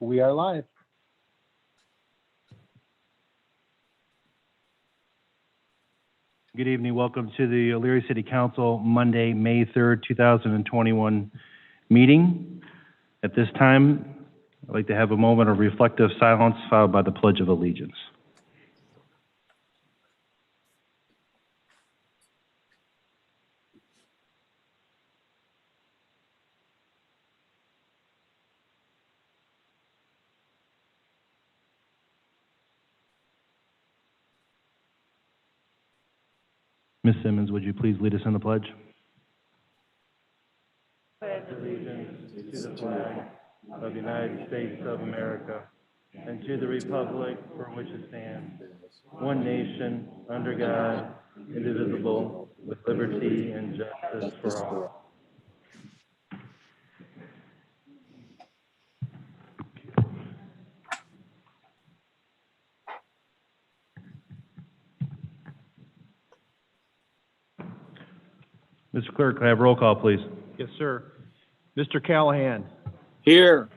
We are live. Good evening. Welcome to the Elyria City Council Monday, May 3rd, 2021 meeting. At this time, I'd like to have a moment of reflective silence followed by the Pledge of Allegiance. Ms. Simmons, would you please lead us in the pledge? Pledge allegiance to the flag of the United States of America and to the republic for which it stands, one nation, under God, indivisible, with liberty and justice for all. Mr. Clerk, can I have roll call, please? Yes, sir. Mr. Callahan. Here.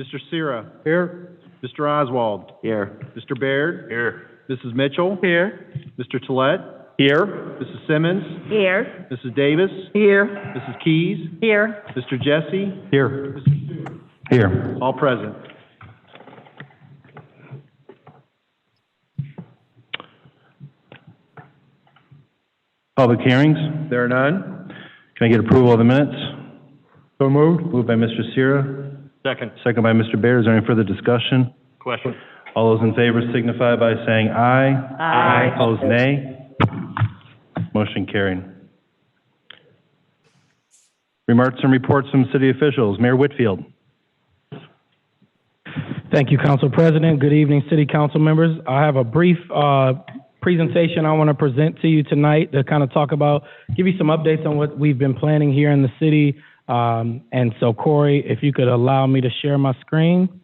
Mr. Sierra. Here. Mr. Oswald. Here. Mr. Baird. Here. Mrs. Mitchell. Here. Mr. Tollett. Here. Mrs. Simmons. Here. Mrs. Davis. Here. Mrs. Keys. Here. Mr. Jesse. Here. Here. All present. Public hearings. There are none. Can I get approval of the minutes? So moved. Moved by Mr. Sierra, Second. second by Mr. Baird. Is there any further discussion? Question. All those in favor signify by saying aye. Aye. Opposed, nay. Motion carried. Remarks and reports from city officials. Mayor Whitfield. Thank you, Council President. Good evening, City Council members. I have a brief presentation I want to present to you tonight to kind of talk about, give you some updates on what we've been planning here in the city. And so, Corey, if you could allow me to share my screen.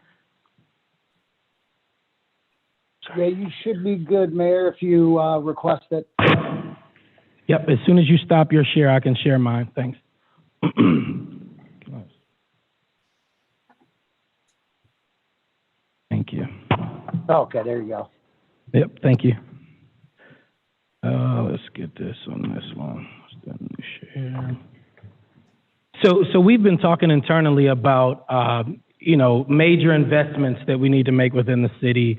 Yeah, you should be good, Mayor, if you request it. Yep, as soon as you stop your share, I can share mine. Thanks. Thank you. Okay, there you go. Yep, thank you. Let's get this on this one. Let's do share. So we've been talking internally about, major investments that we need to make within the city.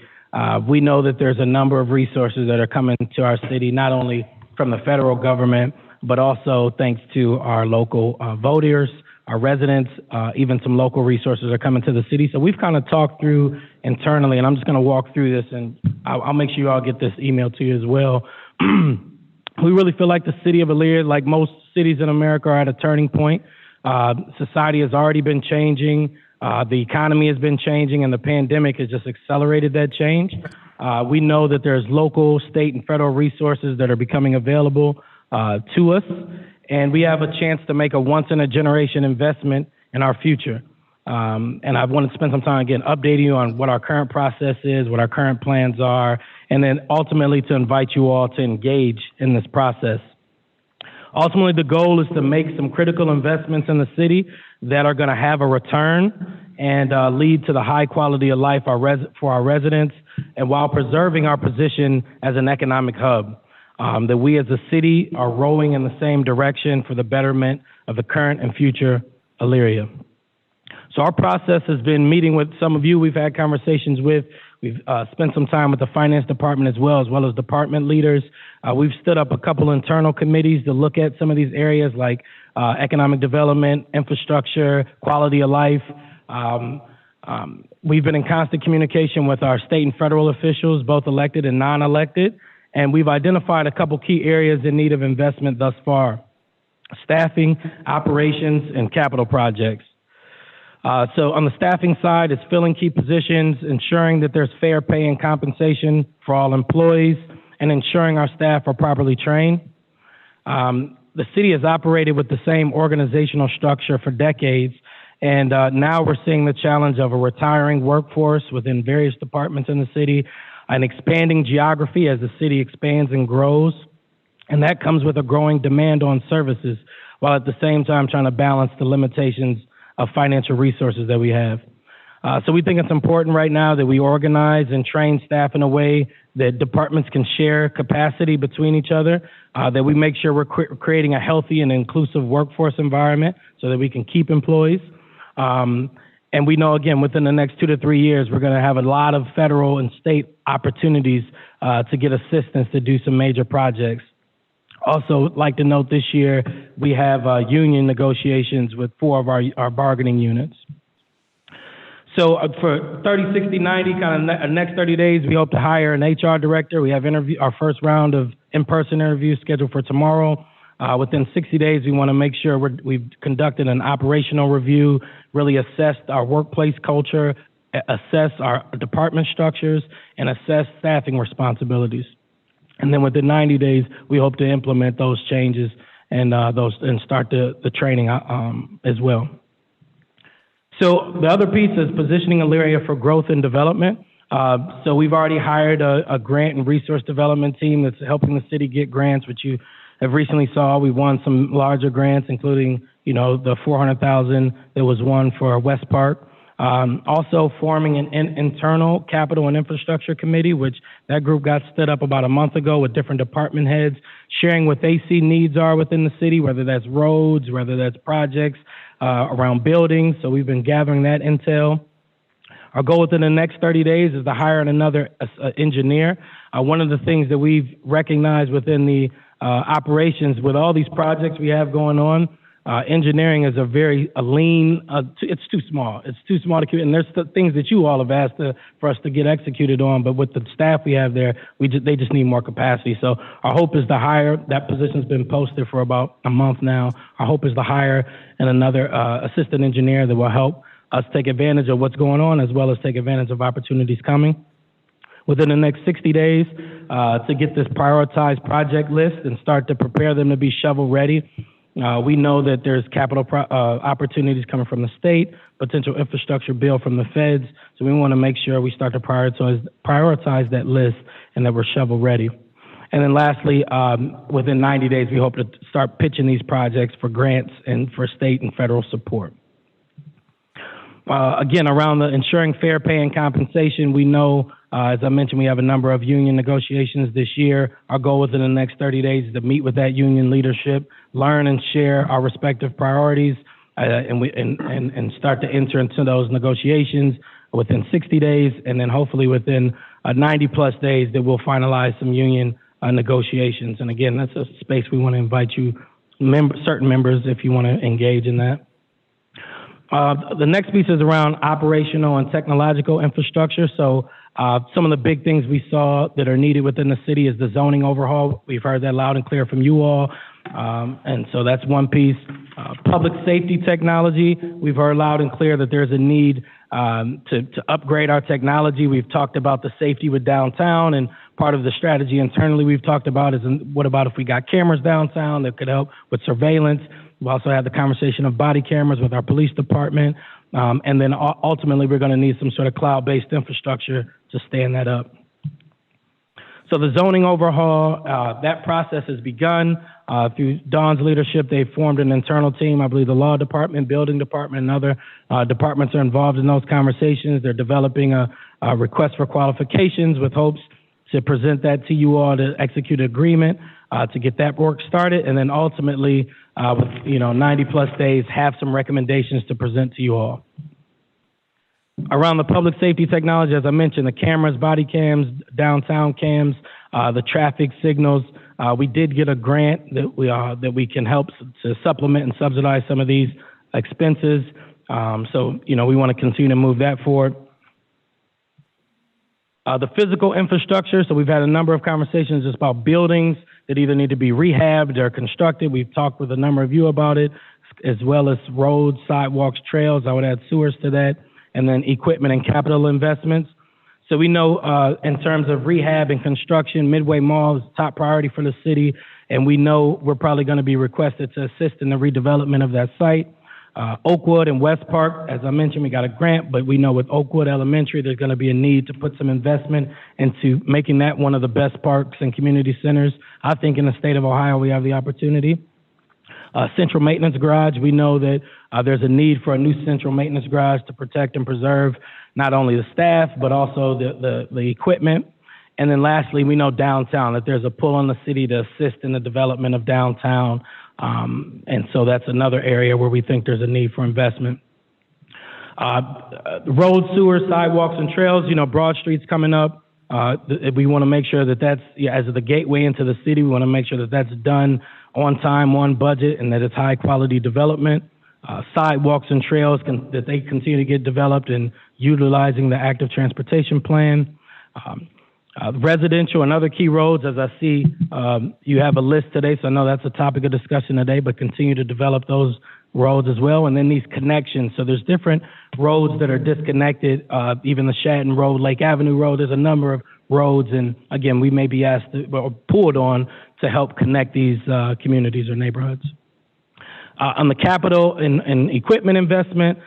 We know that there's a number of resources that are coming to our city, not only from the federal government, but also thanks to our local voters, our residents, even some local resources are coming to the city. So we've kind of talked through internally, and I'm just going to walk through this, and I'll make sure you all get this email to you as well. We really feel like the city of Elyria, like most cities in America, are at a turning point. Society has already been changing. The economy has been changing, and the pandemic has just accelerated that change. We know that there's local, state, and federal resources that are becoming available to us, and we have a chance to make a once-in-a-generation investment in our future. And I want to spend some time, again, updating you on what our current process is, what our current plans are, and then ultimately to invite you all to engage in this process. Ultimately, the goal is to make some critical investments in the city that are going to have a return and lead to the high quality of life for our residents, and while preserving our position as an economic hub. That we as a city are rowing in the same direction for the betterment of the current and future Elyria. So our process has been meeting with some of you we've had conversations with. We've spent some time with the finance department as well as department leaders. We've stood up a couple internal committees to look at some of these areas like economic development, infrastructure, quality of life. We've been in constant communication with our state and federal officials, both elected and non-elected, and we've identified a couple key areas in need of investment thus far: staffing, operations, and capital projects. So on the staffing side, it's filling key positions, ensuring that there's fair pay and compensation for all employees, and ensuring our staff are properly trained. The city has operated with the same organizational structure for decades, and now we're seeing the challenge of a retiring workforce within various departments in the city, an expanding geography as the city expands and grows, and that comes with a growing demand on services, while at the same time trying to balance the limitations of financial resources that we have. So we think it's important right now that we organize and train staff in a way that departments can share capacity between each other, that we make sure we're creating a healthy and inclusive workforce environment so that we can keep employees. And we know, again, within the next 2 to 3 years, we're going to have a lot of federal and state opportunities to get assistance to do some major projects. Also, like to note this year, we have union negotiations with 4 of our bargaining units. So for 30, 60, 90, kind of next 30 days, we hope to hire an HR director. We have our first round of in-person interviews scheduled for tomorrow. Within 60 days, we want to make sure we've conducted an operational review, really assessed our workplace culture, assess our department structures, and assess staffing responsibilities. And then within 90 days, we hope to implement those changes and start the training as well. So the other piece is positioning Elyria for growth and development. So we've already hired a grant and resource development team that's helping the city get grants, which you have recently saw. We won some larger grants, including, the $400,000 that was won for West Park. Also forming an internal capital and infrastructure committee, which that group got stood up about a month ago with different department heads, sharing what they see needs are within the city, whether that's roads, whether that's projects around buildings. So we've been gathering that intel. Our goal within the next 30 days is to hire another engineer. One of the things that we've recognized within the operations with all these projects we have going on, engineering is a lean, it's too small. It's too small to keep, and there's things that you all have asked for us to get executed on, but with the staff we have there, they just need more capacity. So our hope is to hire, that position's been posted for about a month now. Our hope is to hire another assistant engineer that will help us take advantage of what's going on as well as take advantage of opportunities coming. Within the next 60 days, to get this prioritized project list and start to prepare them to be shovel ready. We know that there's capital opportunities coming from the state, potential infrastructure bill from the feds, so we want to make sure we start to prioritize that list and that we're shovel ready. And then lastly, within 90 days, we hope to start pitching these projects for grants and for state and federal support. Again, around the ensuring fair pay and compensation, we know, as I mentioned, we have a number of union negotiations this year. Our goal within the next 30 days is to meet with that union leadership, learn and share our respective priorities, and start to enter into those negotiations within 60 days, and then hopefully within 90 plus days that we'll finalize some union negotiations. And again, that's a space we want to invite you, certain members, if you want to engage in that. The next piece is around operational and technological infrastructure. So some of the big things we saw that are needed within the city is the zoning overhaul. We've heard that loud and clear from you all. And so that's one piece. Public safety technology, we've heard loud and clear that there's a need to upgrade our technology. We've talked about the safety with downtown, and part of the strategy internally we've talked about is what about if we got cameras downtown that could help with surveillance. We've also had the conversation of body cameras with our police department. And then ultimately, we're going to need some sort of cloud-based infrastructure to stand that up. So the zoning overhaul, that process has begun. Through Dawn's leadership, they've formed an internal team. I believe the law department, building department, and other departments are involved in those conversations. They're developing a request for qualifications with hopes to present that to you all to execute an agreement to get that work started. And then ultimately, with 90 plus days, have some recommendations to present to you all. Around the public safety technology, as I mentioned, the cameras, body cams, downtown cams, the traffic signals. We did get a grant that we can help to supplement and subsidize some of these expenses. So we want to continue to move that forward. The physical infrastructure, so we've had a number of conversations just about buildings that either need to be rehabbed or constructed. We've talked with a number of you about it, as well as roads, sidewalks, trails. I would add sewers to that, and then equipment and capital investments. So we know in terms of rehab and construction, Midway Mall is top priority for the city, and we know we're probably going to be requested to assist in the redevelopment of that site. Oakwood and West Park, as I mentioned, we got a grant, but we know with Oakwood Elementary, there's going to be a need to put some investment into making that one of the best parks and community centers. I think in the state of Ohio, we have the opportunity. Central maintenance garage. We know that there's a need for a new central maintenance garage to protect and preserve not only the staff, but also the equipment. And then lastly, we know downtown, that there's a pull on the city to assist in the development of downtown. And so that's another area where we think there's a need for investment. Road, sewer, sidewalks, and trails, Broad Street's coming up. We want to make sure that that's, as the gateway into the city, we want to make sure that that's done on time, on budget, and that it's high quality development. Sidewalks and trails, that they continue to get developed and utilizing the active transportation plan. Residential and other key roads, as I see, you have a list today, so I know that's a topic of discussion today, but continue to develop those roads as well. And then these connections, so there's different roads that are disconnected, even the Shatton Road, Lake Avenue Road, there's a number of roads, and again, we may be asked or pulled on to help connect these communities or neighborhoods. On the capital and equipment investment,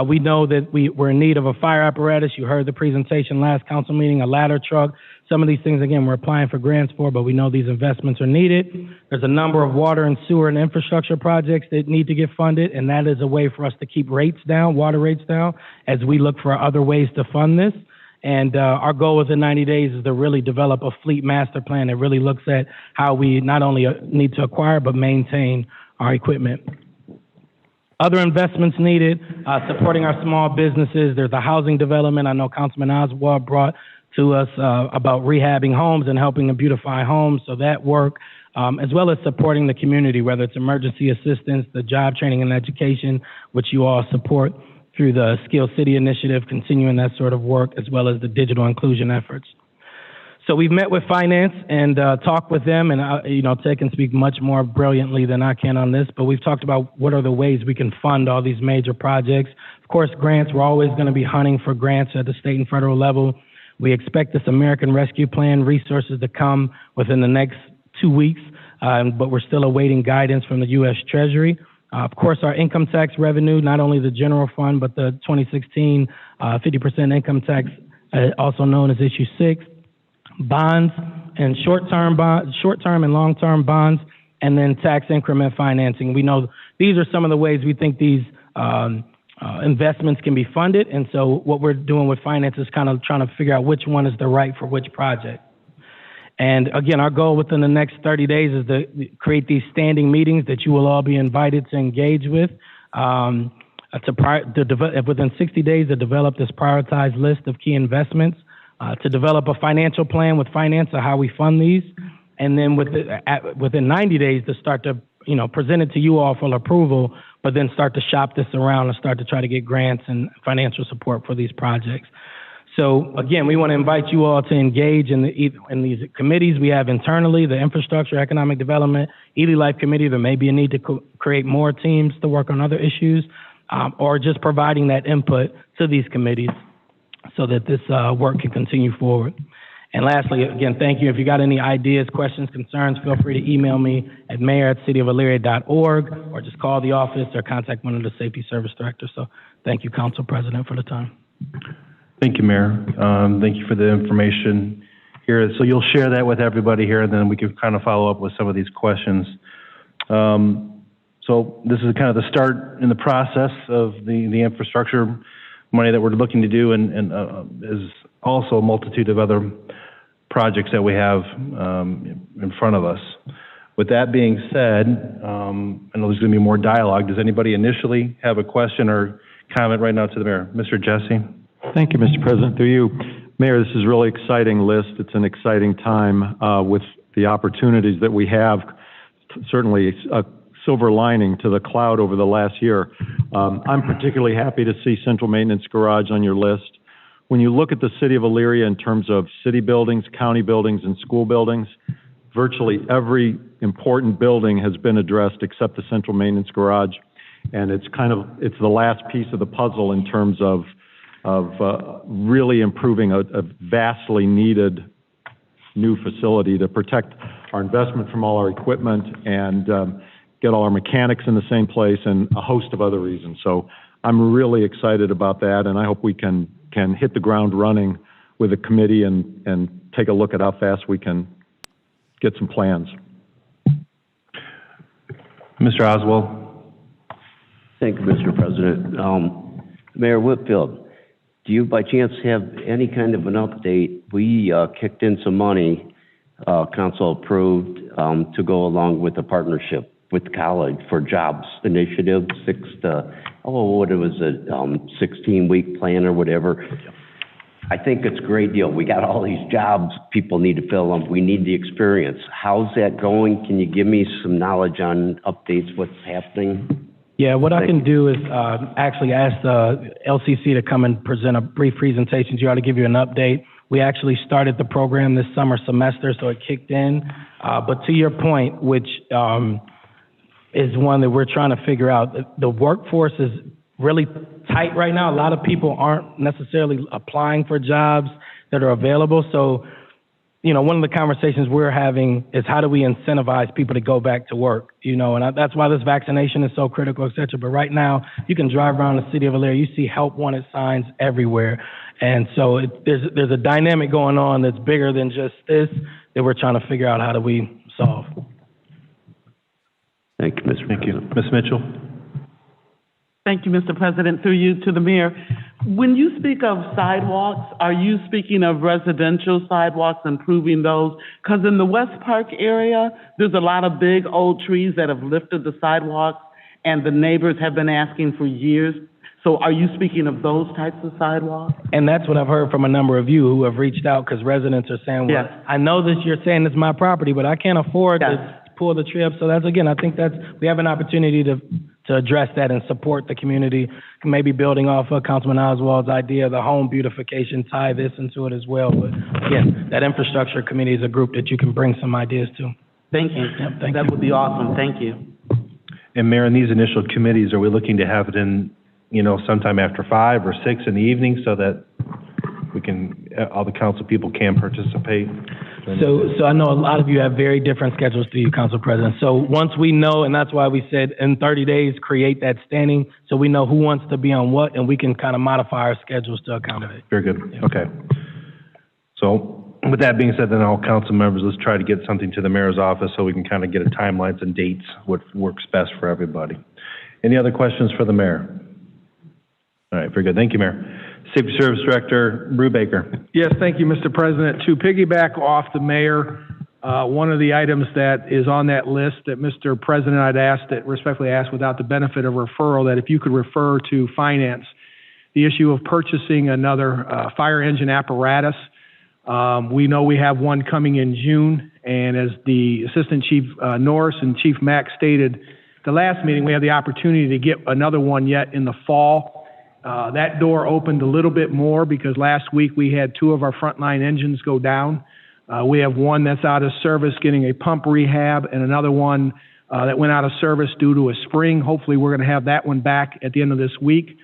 we know that we're in need of a fire apparatus. You heard the presentation last council meeting, a ladder truck. Some of these things, again, we're applying for grants for, but we know these investments are needed. There's a number of water and sewer and infrastructure projects that need to get funded, and that is a way for us to keep rates down, water rates down, as we look for other ways to fund this. And our goal within 90 days is to really develop a fleet master plan that really looks at how we not only need to acquire, but maintain our equipment. Other investments needed, supporting our small businesses. There's a housing development. I know Councilman Oswald brought to us about rehabbing homes and helping to beautify homes. So that work, as well as supporting the community, whether it's emergency assistance, the job training and education, which you all support through the Skill City Initiative, continuing that sort of work, as well as the digital inclusion efforts. So we've met with finance and talked with them, and Ted can speak much more brilliantly than I can on this, but we've talked about what are the ways we can fund all these major projects. Of course, grants, we're always going to be hunting for grants at the state and federal level. We expect this American Rescue Plan resources to come within the next 2 weeks, but we're still awaiting guidance from the U.S. Treasury. Of course, our income tax revenue, not only the general fund, but the 2016 50% income tax, also known as Issue 6. Bonds and short-term and long-term bonds, and then tax increment financing. We know these are some of the ways we think these investments can be funded, and so what we're doing with finance is kind of trying to figure out which one is the right for which project. And again, our goal within the next 30 days is to create these standing meetings that you will all be invited to engage with. Within 60 days, to develop this prioritized list of key investments. To develop a financial plan with finance of how we fund these, and then within 90 days to start to present it to you all for approval, but then start to shop this around and start to try to get grants and financial support for these projects. So again, we want to invite you all to engage in these committees we have internally, the Infrastructure, Economic Development, Ely Life Committee. There may be a need to create more teams to work on other issues, or just providing that input to these committees, so that this work can continue forward. And lastly, again, thank you. If you got any ideas, questions, concerns, feel free to email me at mayor@cityofelyria.org, or just call the office or contact one of the safety service directors. So thank you, Council President, for the time. Thank you, Mayor. Thank you for the information here. So you'll share that with everybody here, and then we can kind of follow up with some of these questions. So this is kind of the start in the process of the infrastructure money that we're looking to do, and is also a multitude of other projects that we have in front of us. With that being said, I know there's going to be more dialogue. Does anybody initially have a question or comment right now to the mayor? Mr. Jesse? Thank you, Mr. President. Through you, Mayor, this is a really exciting list. It's an exciting time with the opportunities that we have. Certainly a silver lining to the cloud over the last year. I'm particularly happy to see Central Maintenance Garage on your list. When you look at the city of Elyria in terms of city buildings, county buildings, and school buildings, virtually every important building has been addressed except the Central Maintenance Garage. And it's the last piece of the puzzle in terms of really improving a vastly needed new facility to protect our investment from all our equipment and get all our mechanics in the same place, and a host of other reasons. So I'm really excited about that, and I hope we can hit the ground running with the committee and take a look at how fast we can get some plans. Mr. Oswald? Thank you, Mr. President. Mayor Whitfield, do you by chance have any kind of an update? We kicked in some money, council approved, to go along with a partnership with college for jobs initiative, 16-week plan or whatever. I think it's a great deal. We got all these jobs, people need to fill them, we need the experience. How's that going? Can you give me some knowledge on updates, what's happening? Yeah, what I can do is actually ask the LCC to come and present a brief presentation to you, to give you an update. We actually started the program this summer semester, so it kicked in. But to your point, which is one that we're trying to figure out, the workforce is really tight right now. A lot of people aren't necessarily applying for jobs that are available. So, you know, one of the conversations we're having is how do we incentivize people to go back to work, you know, and that's why this vaccination is so critical, et cetera. But right now, you can drive around the city of Elyria, you see help wanted signs everywhere. And so there's a dynamic going on that's bigger than just this that we're trying to figure out how do we solve. Thank you, Mr. Thank you. President. Ms. Mitchell? Thank you, Mr. President. Through you to the mayor. When you speak of sidewalks, are you speaking of residential sidewalks, improving those? Because in the West Park area, there's a lot of big old trees that have lifted the sidewalks, and the neighbors have been asking for years. So are you speaking of those types of sidewalks? And that's what I've heard from a number of you who have reached out because residents are saying, well, Yes. I know that you're saying it's my property, but I can't afford Yes. to pull the tree up. So that's, again, I think we have an opportunity to address that and support the community, maybe building off of Councilman Oswald's idea, the home beautification, tie this into it as well. But again, that infrastructure committee is a group that you can bring some ideas to. Thank you. Thank That you. would be awesome. Thank you. And Mayor, in these initial committees, are we looking to have it in, you know, sometime after 5 or 6 in the evening so that we can, all the council people can participate? So I know a lot of you have very different schedules to you, Council President. So once we know, and that's why we said in 30 days, create that standing, so we know who wants to be on what, and we can kind of modify our schedules to accommodate. Very good. Okay. So with that being said, then all council members, let's try to get something to the mayor's office so we can kind of get a timelines and dates, what works best for everybody. Any other questions for the mayor? All right, very good. Thank you, Mayor. Safety Service Director Brubaker. Yes, thank you, Mr. President. To piggyback off the mayor, one of the items that is on that list that Mr. President respectfully asked without the benefit of referral, that if you could refer to finance the issue of purchasing another fire engine apparatus. We know we have one coming in June, and as the Assistant Chief Norris and Chief Mack stated the last meeting, we have the opportunity to get another one yet in the fall. That door opened a little bit more because last week we had 2 of our frontline engines go down. We have one that's out of service getting a pump rehab and another one that went out of service due to a spring. Hopefully we're going to have that one back at the end of this week.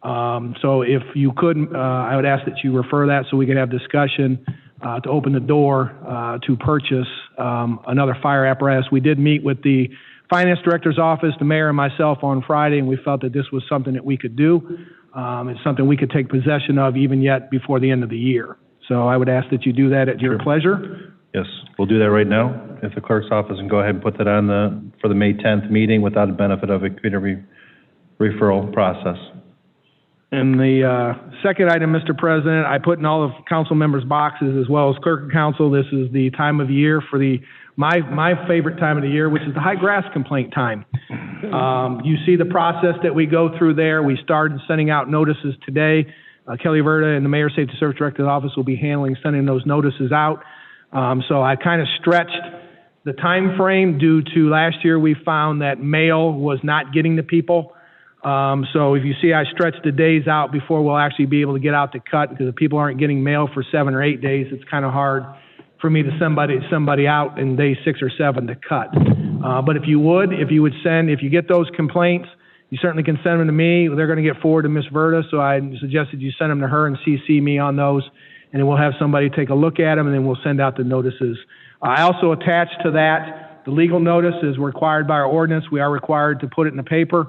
So if you could, I would ask that you refer that so we could have discussion to open the door to purchase another fire apparatus. We did meet with the Finance Director's office, the mayor and myself on Friday, and we felt that this was something that we could do. It's something we could take possession of even yet before the end of the year. So I would ask that you do that at your pleasure. Yes, we'll do that right now. If the clerk's office can go ahead and put that on for the May 10th meeting without the benefit of a committee referral process. And the second item, Mr. President, I put in all of council members' boxes as well as clerk of council. This is the time of year for my favorite time of the year, which is the high grass complaint time. You see the process that we go through there. We started sending out notices today. Kelly Verda and the Mayor's Safety Service Director's office will be handling sending those notices out. So I kind of stretched the time frame due to last year we found that mail was not getting to people. So if you see, I stretched the days out before we'll actually be able to get out to cut, because if people aren't getting mail for 7 or 8 days, it's kind of hard for me to send somebody out in day 6 or 7 to cut. But if you get those complaints, you certainly can send them to me. They're going to get forwarded to Ms. Verda, so I suggested you send them to her and CC me on those, and then we'll have somebody take a look at them, and then we'll send out the notices. I also attached to that the legal notice is required by our ordinance. We are required to put it in the paper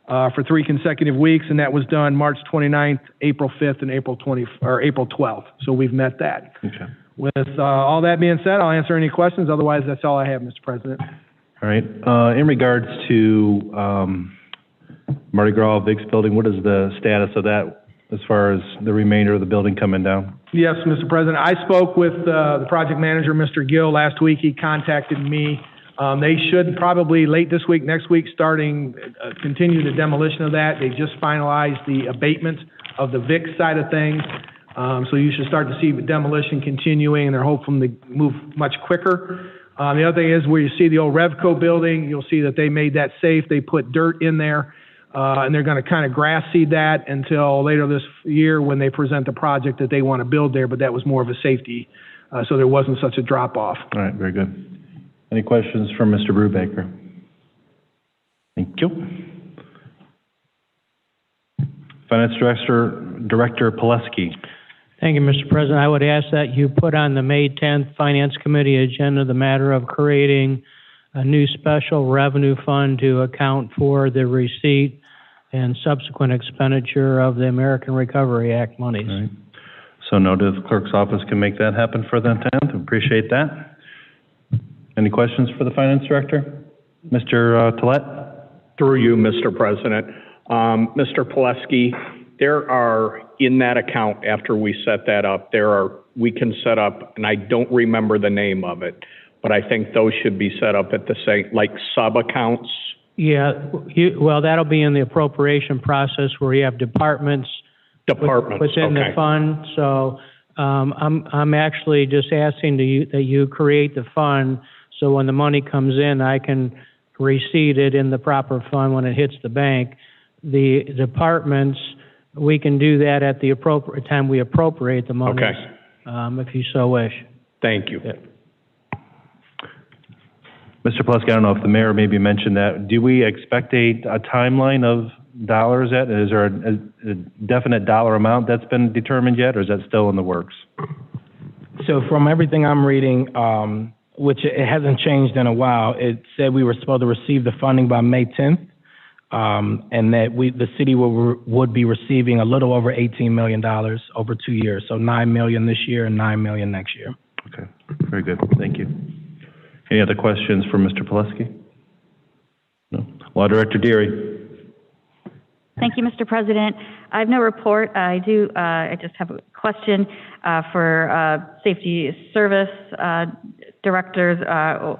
for 3 consecutive weeks, and that was done March 29th, April 5th, and April 12th. So we've met that. Okay. With all that being said, I'll answer any questions. Otherwise, that's all I have, Mr. President. All right. In regards to Mardi Gras Vic's building, what is the status of that as far as the remainder of the building coming down? Yes, Mr. President. I spoke with the project manager, Mr. Gill, last week. He contacted me. They should probably late this week, next week, continue the demolition of that. They just finalized the abatement of the Vic side of things. So you should start to see the demolition continuing, and they're hoping to move much quicker. The other thing is where you see the old Revco building, you'll see that they made that safe. They put dirt in there, and they're going to kind of grass seed that until later this year when they present the project that they want to build there, but that was more of a safety, so there wasn't such a drop-off. All right, very good. Any questions from Mr. Brubaker? Thank you. Finance Director Pileski. Thank you, Mr. President. I would ask that you put on the May 10th Finance Committee agenda the matter of creating a new special revenue fund to account for the receipt and subsequent expenditure of the American Recovery Act monies. All right. So noted, the clerk's office can make that happen for the 10th. Appreciate that. Any questions for the Finance Director? Mr. Tolet? Through you, Mr. President. Mr. Pileski, there are, in that account, after we set that up, we can set up, and I don't remember the name of it, but I think those should be set up at the same, like sub-accounts. Yeah, well, that'll be in the appropriation process where you have departments within the fund. So I'm actually just asking that you create the fund so when the money comes in, I can receipt it in the proper fund when it hits the bank. The departments, we can do that at the appropriate time we appropriate the money, if you so wish. Thank you. Yeah. Mr. Pileski, I don't know if the mayor maybe mentioned that. Do we expect a timeline of dollars yet? Is there a definite dollar amount that's been determined yet, or is that still in the works? So from everything I'm reading, which it hasn't changed in a while, it said we were supposed to receive the funding by May 10th, and that the city would be receiving a little over $18 million over 2 years. So $9 million this year and $9 million next year. Okay, very good. Thank you. Any other questions for Mr. Pileski? No. Law Director Leery. Thank you, Mr. President. I have no report. I just have a question for Safety Service Directors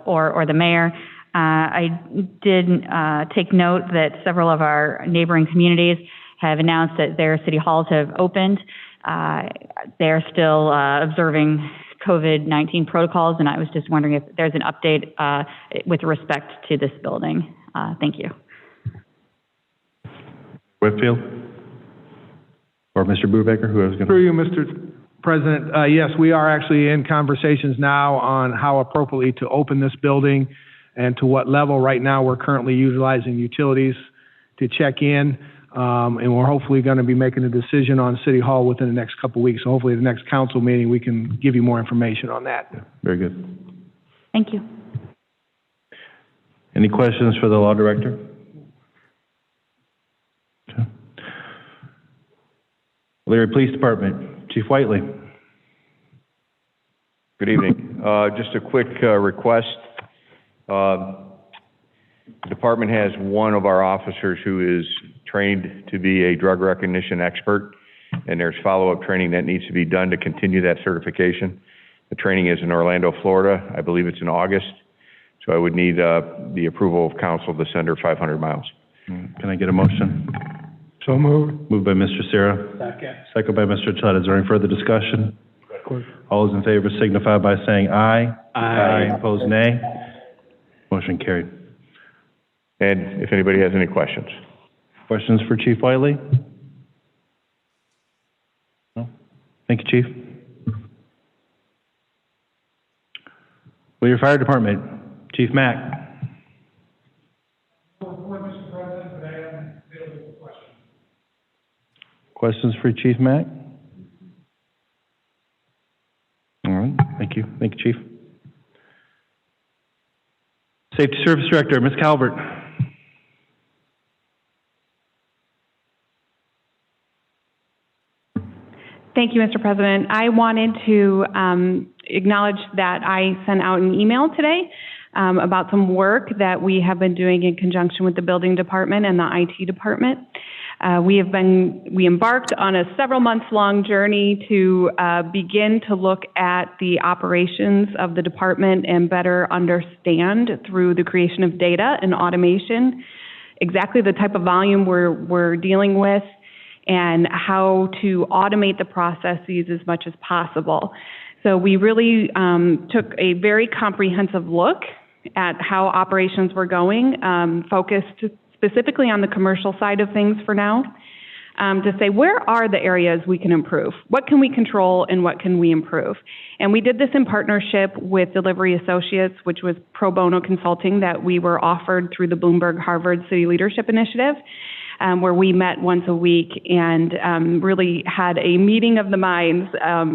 or the Mayor. I did take note that several of our neighboring communities have announced that their city halls have opened. They're still observing COVID-19 protocols, and I was just wondering if there's an update with respect to this building. Thank you. Whitfield? Or Mr. Brubaker, who I was going to... Through you, Mr. President, yes, we are actually in conversations now on how appropriately to open this building and to what level. Right now, we're currently utilizing utilities to check in, and we're hopefully going to be making a decision on City Hall within the next couple of weeks. So hopefully the next council meeting, we can give you more information on that. Very good. Thank you. Any questions for the Law Director? Okay. Elyria Police Department, Chief Whiteley. Good evening. Just a quick request. The department has one of our officers who is trained to be a drug recognition expert, and there's follow-up training that needs to be done to continue that certification. The training is in Orlando, Florida. I believe it's in August. So I would need the approval of council to send her 500 miles. Can I get a motion? So moved. Moved by Mr. Serra. Second. Second by Mr. Todd. Is there any further discussion? All those in favor signify by saying aye. Aye. Opposed, nay. Motion carried. And if anybody has any questions. Questions for Chief Whiteley? No? Thank you, Chief. Elyria Fire Department, Chief Mack. Mr. President, but I am available for questions. Questions for Chief Mack? All right, thank you. Thank you, Chief. Safety Service Director, Ms. Calvert. Thank you, Mr. President. I wanted to acknowledge that I sent out an email today about some work that we have been doing in conjunction with the building department and the IT department. We embarked on a several months long journey to begin to look at the operations of the department and better understand through the creation of data and automation exactly the type of volume we're dealing with and how to automate the processes as much as possible. So we really took a very comprehensive look at how operations were going, focused specifically on the commercial side of things for now, to say where are the areas we can improve? What can we control and what can we improve? And we did this in partnership with the Leery Associates, which was pro bono consulting that we were offered through the Bloomberg Harvard City Leadership Initiative, where we met once a week and really had a meeting of the minds.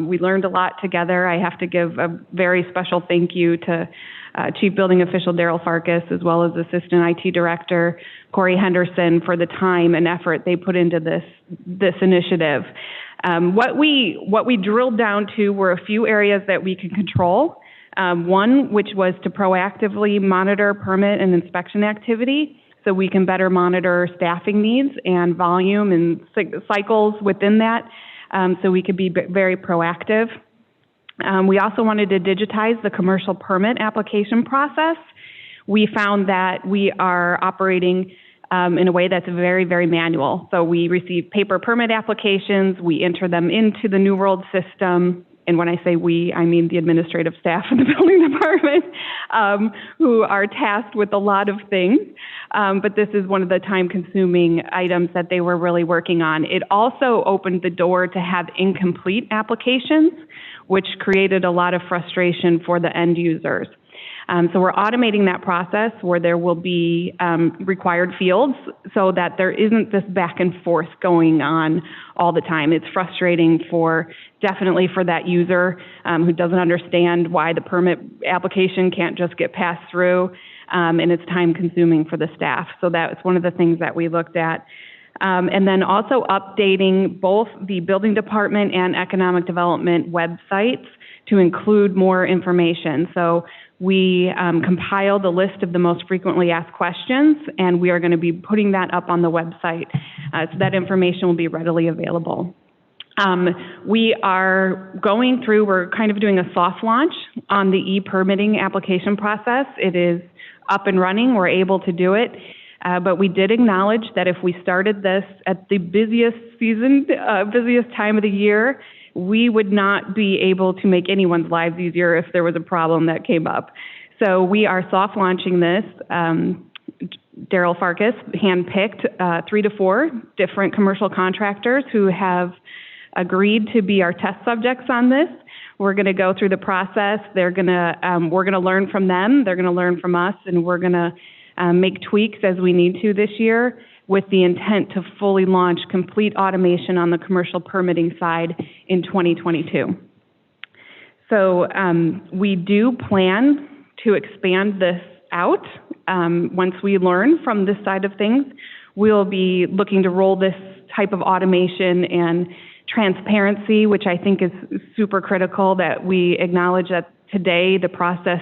We learned a lot together. I have to give a very special thank you to Chief Building Official Daryl Farkas, as well as Assistant IT Director Corey Henderson, for the time and effort they put into this initiative. What we drilled down to were a few areas that we could control. One, which was to proactively monitor permit and inspection activity, so we can better monitor staffing needs and volume and cycles within that, so we could be very proactive. We also wanted to digitize the commercial permit application process. We found that we are operating in a way that's very, very manual. So we receive paper permit applications, we enter them into the New World system, and when I say we, I mean the administrative staff of the building department, who are tasked with a lot of things. But this is one of the time-consuming items that they were really working on. It also opened the door to have incomplete applications, which created a lot of frustration for the end users. So we're automating that process where there will be required fields so that there isn't this back and forth going on all the time. It's frustrating definitely for that user who doesn't understand why the permit application can't just get passed through, and it's time consuming for the staff. So that's one of the things that we looked at. And then also updating both the building department and economic development websites to include more information. So we compiled a list of the most frequently asked questions, and we are going to be putting that up on the website, so that information will be readily available. We are we're kind of doing a soft launch on the e-permitting application process. It is up and running, we're able to do it. But we did acknowledge that if we started this at the busiest time of the year, we would not be able to make anyone's lives easier if there was a problem that came up. So we are soft launching this. Daryl Farkas handpicked 3 to 4 different commercial contractors who have agreed to be our test subjects on this. We're going to go through the process. We're going to learn from them. They're going to learn from us, and we're going to make tweaks as we need to this year, with the intent to fully launch complete automation on the commercial permitting side in 2022. So we do plan to expand this out. Once we learn from this side of things, we'll be looking to roll this type of automation and transparency, which I think is super critical, that we acknowledge that today the process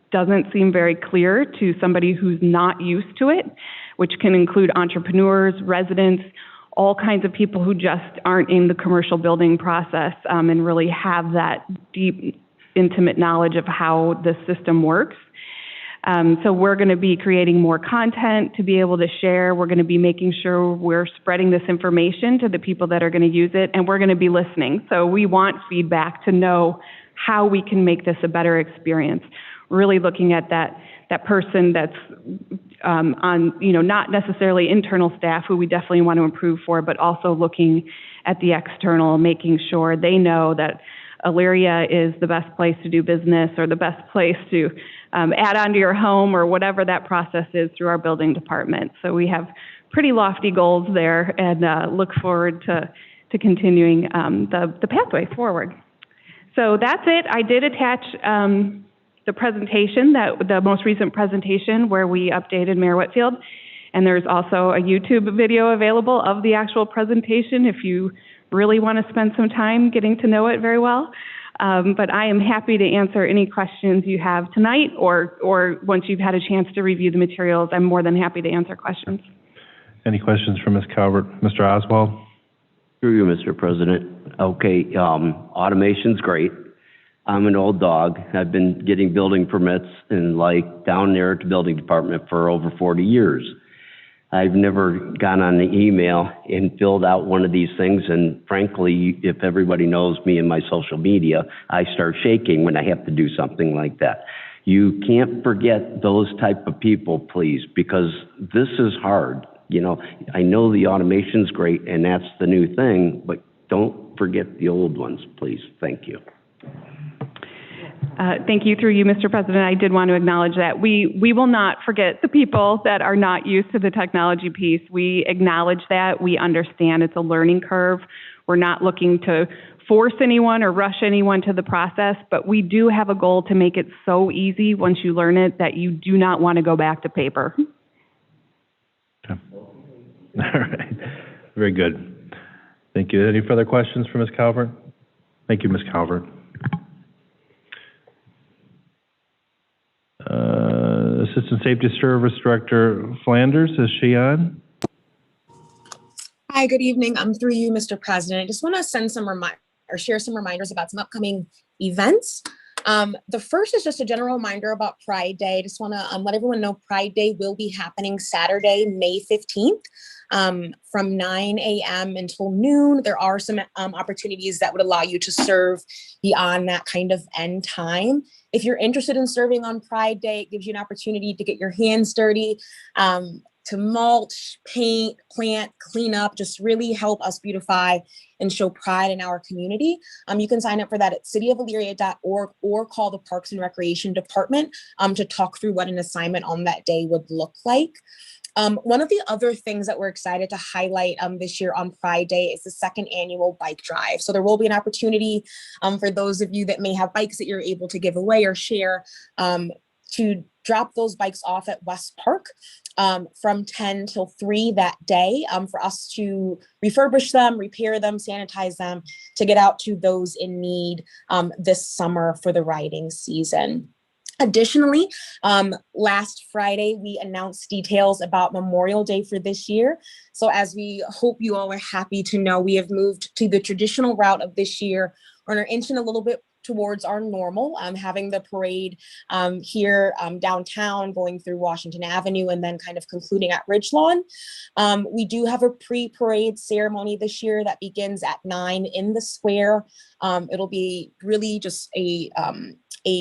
doesn't seem very clear to somebody who's not used to it, which can include entrepreneurs, residents, all kinds of people who just aren't in the commercial building process and really have that deep, intimate knowledge of how the system works. So we're going to be creating more content to be able to share. We're going to be making sure we're spreading this information to the people that are going to use it, and we're going to be listening. So we want feedback to know how we can make this a better experience. Really looking at that person that's on, not necessarily internal staff, who we definitely want to improve for, but also looking at the external, making sure they know that Elyria is the best place to do business, or the best place to add on to your home, or whatever that process is, through our building department. So we have pretty lofty goals there, and look forward to continuing the pathway forward. So that's it. I did attach the presentation, the most recent presentation where we updated Mayor Whitfield, and there's also a YouTube video available of the actual presentation if you really want to spend some time getting to know it very well. But I am happy to answer any questions you have tonight, or once you've had a chance to review the materials, I'm more than happy to answer questions. Any questions for Ms. Calvert? Mr. Oswald? Through you, Mr. President. Okay, automation's great. I'm an old dog. I've been getting building permits and down there at the building department for over 40 years. I've never gone on the email and filled out one of these things, and frankly, if everybody knows me and my social media, I start shaking when I have to do something like that. You can't forget those type of people, please, because this is hard. You know, I know the automation's great and that's the new thing, but don't forget the old ones, please. Thank you. Thank you. Through you, Mr. President, I did want to acknowledge that we will not forget the people that are not used to the technology piece. We acknowledge that. We understand it's a learning curve. We're not looking to force anyone or rush anyone to the process, but we do have a goal to make it so easy once you learn it that you do not want to go back to paper. Okay. All right. Very good. Thank you. Any further questions for Ms. Calvert? Thank you, Ms. Calvert. Assistant Safety Service Director Flanders, is she on? Hi, good evening. I'm through you, Mr. President. I just want to send some share some reminders about some upcoming events. The first is just a general reminder about Pride Day. I just want to let everyone know Pride Day will be happening Saturday, May 15th. From 9 a.m. until noon. There are some opportunities that would allow you to serve beyond that kind of end time. If you're interested in serving on Pride Day, it gives you an opportunity to get your hands dirty, to mulch, paint, plant, clean up, just really help us beautify and show pride in our community. You can sign up for that at cityofelyria.org or call the Parks and Recreation Department to talk through what an assignment on that day would look like. One of the other things that we're excited to highlight this year on Pride Day is the second annual bike drive. So there will be an opportunity for those of you that may have bikes that you're able to give away or share to drop those bikes off at West Park from 10 till 3 that day for us to refurbish them, repair them, sanitize them, to get out to those in need this summer for the riding season. Additionally, last Friday, we announced details about Memorial Day for this year. So as we hope you all are happy to know, we have moved to the traditional route of this year, and are inching a little bit towards our normal, having the parade here downtown, going through Washington Avenue, and then kind of concluding at Ridgelawn. We do have a pre-parade ceremony this year that begins at 9 in the square. It'll be really just a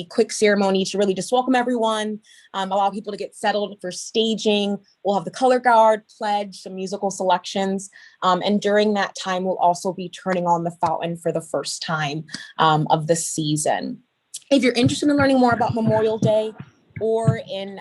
quick ceremony to really just welcome everyone, allow people to get settled for staging. We'll have the color guard, pledge, some musical selections, and during that time, we'll also be turning on the fountain for the first time of the season. If you're interested in learning more about Memorial Day or in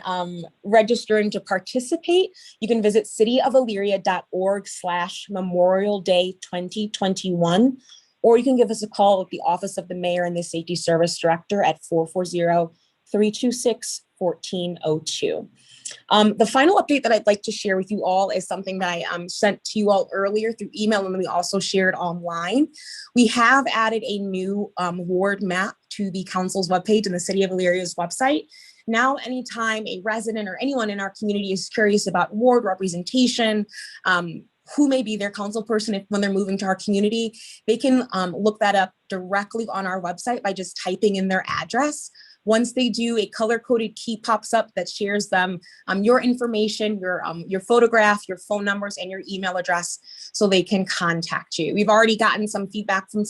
registering to participate, you can visit cityofelyria.org/Memorial Day 2021. Or you can give us a call at the Office of the Mayor and the Safety Service Director at 440-326-1402. The final update that I'd like to share with you all is something that I sent to you all earlier through email, and we also shared online. We have added a new ward map to the council's webpage and the City of Elyria's website. Now, anytime a resident or anyone in our community is curious about ward representation, who may be their council person when they're moving to our community, they can look that up directly on our website by just typing in their address. Once they do, a color-coded key pops up that shares them your information, your photograph, your phone numbers, and your email address, so they can contact you. We've already gotten some feedback from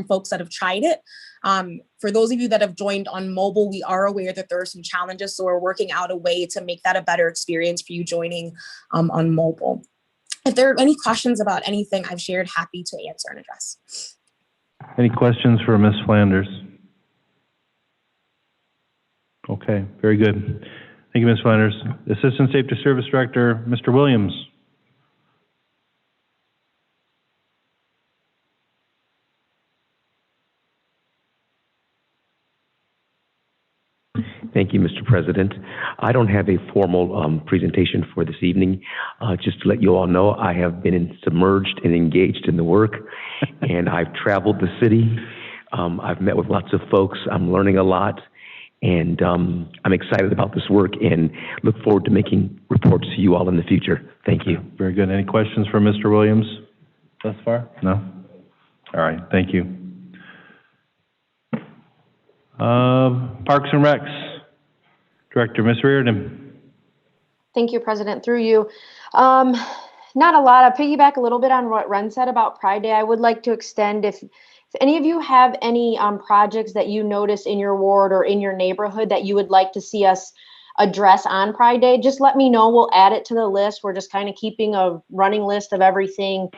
folks that have tried it. For those of you that have joined on mobile, we are aware that there are some challenges, so we're working out a way to make that a better experience for you joining on mobile. If there are any questions about anything I've shared, happy to answer and address. Any questions for Ms. Flanders? Okay, very good. Thank you, Ms. Flanders. Assistant Safety Service Director, Mr. Williams. Thank you, Mr. President. I don't have a formal presentation for this evening. Just to let you all know, I have been submerged and engaged in the work, and I've traveled the city I've met with lots of folks. I'm learning a lot, and I'm excited about this work and look forward to making reports to you all in the future. Thank you. Very good. Any questions for Mr. Williams thus far? No? All right, thank you. Parks and Recs, Director, Ms. Reardon. Thank you, President. Through you. Not a lot. I'll piggyback a little bit on what Ren said about Pride Day. I would like to extend, if any of you have any projects that you notice in your ward or in your neighborhood that you would like to see us address on Pride Day, just let me know. We'll add it to the list. We're just kind of keeping a running list of everything,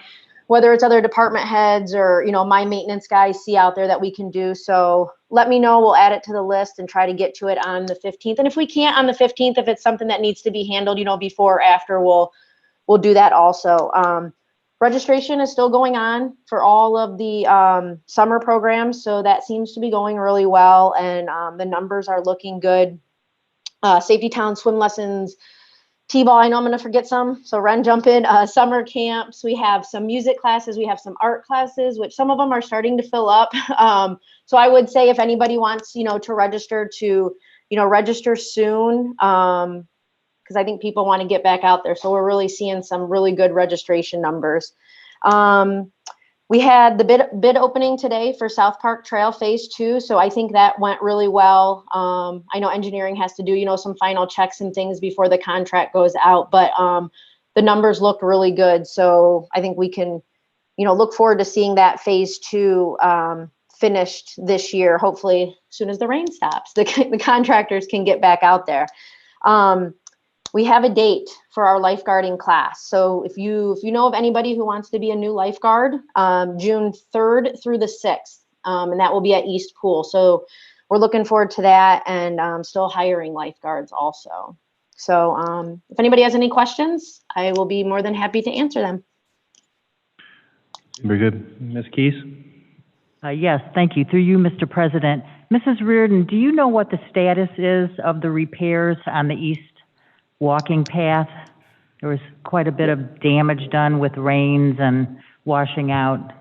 whether it's other department heads or, you know, my maintenance guys see out there that we can do. So let me know. We'll add it to the list and try to get to it on the 15th. And if we can't on the 15th, if it's something that needs to be handled, you know, before or after, we'll do that also. Registration is still going on for all of the summer programs, so that seems to be going really well, and the numbers are looking good. Safety Town swim lessons, T-ball, I know I'm going to forget some, so Ren, jump in. Summer camps, we have some music classes, we have some art classes, which some of them are starting to fill up. So I would say if anybody wants, you know, to register, to, you know, register soon, because I think people want to get back out there. So we're really seeing some really good registration numbers. We had the bid opening today for South Park Trail Phase 2. So I think that went really well. I know engineering has to do, you know, some final checks and things before the contract goes out, but the numbers look really good. So I think we can, you know, look forward to seeing that Phase 2 finished this year, hopefully as soon as the rain stops, the contractors can get back out there. We have a date for our lifeguarding class. So if you know of anybody who wants to be a new lifeguard, June 3rd through the 6th, and that will be at East Pool. So we're looking forward to that, and still hiring lifeguards also. So if anybody has any questions, I will be more than happy to answer them. Very good. Ms. Keys? Yes, thank you. Through you, Mr. President. Mrs. Reardon, do you know what the status is of the repairs on the east walking path? There was quite a bit of damage done with rains and washing out.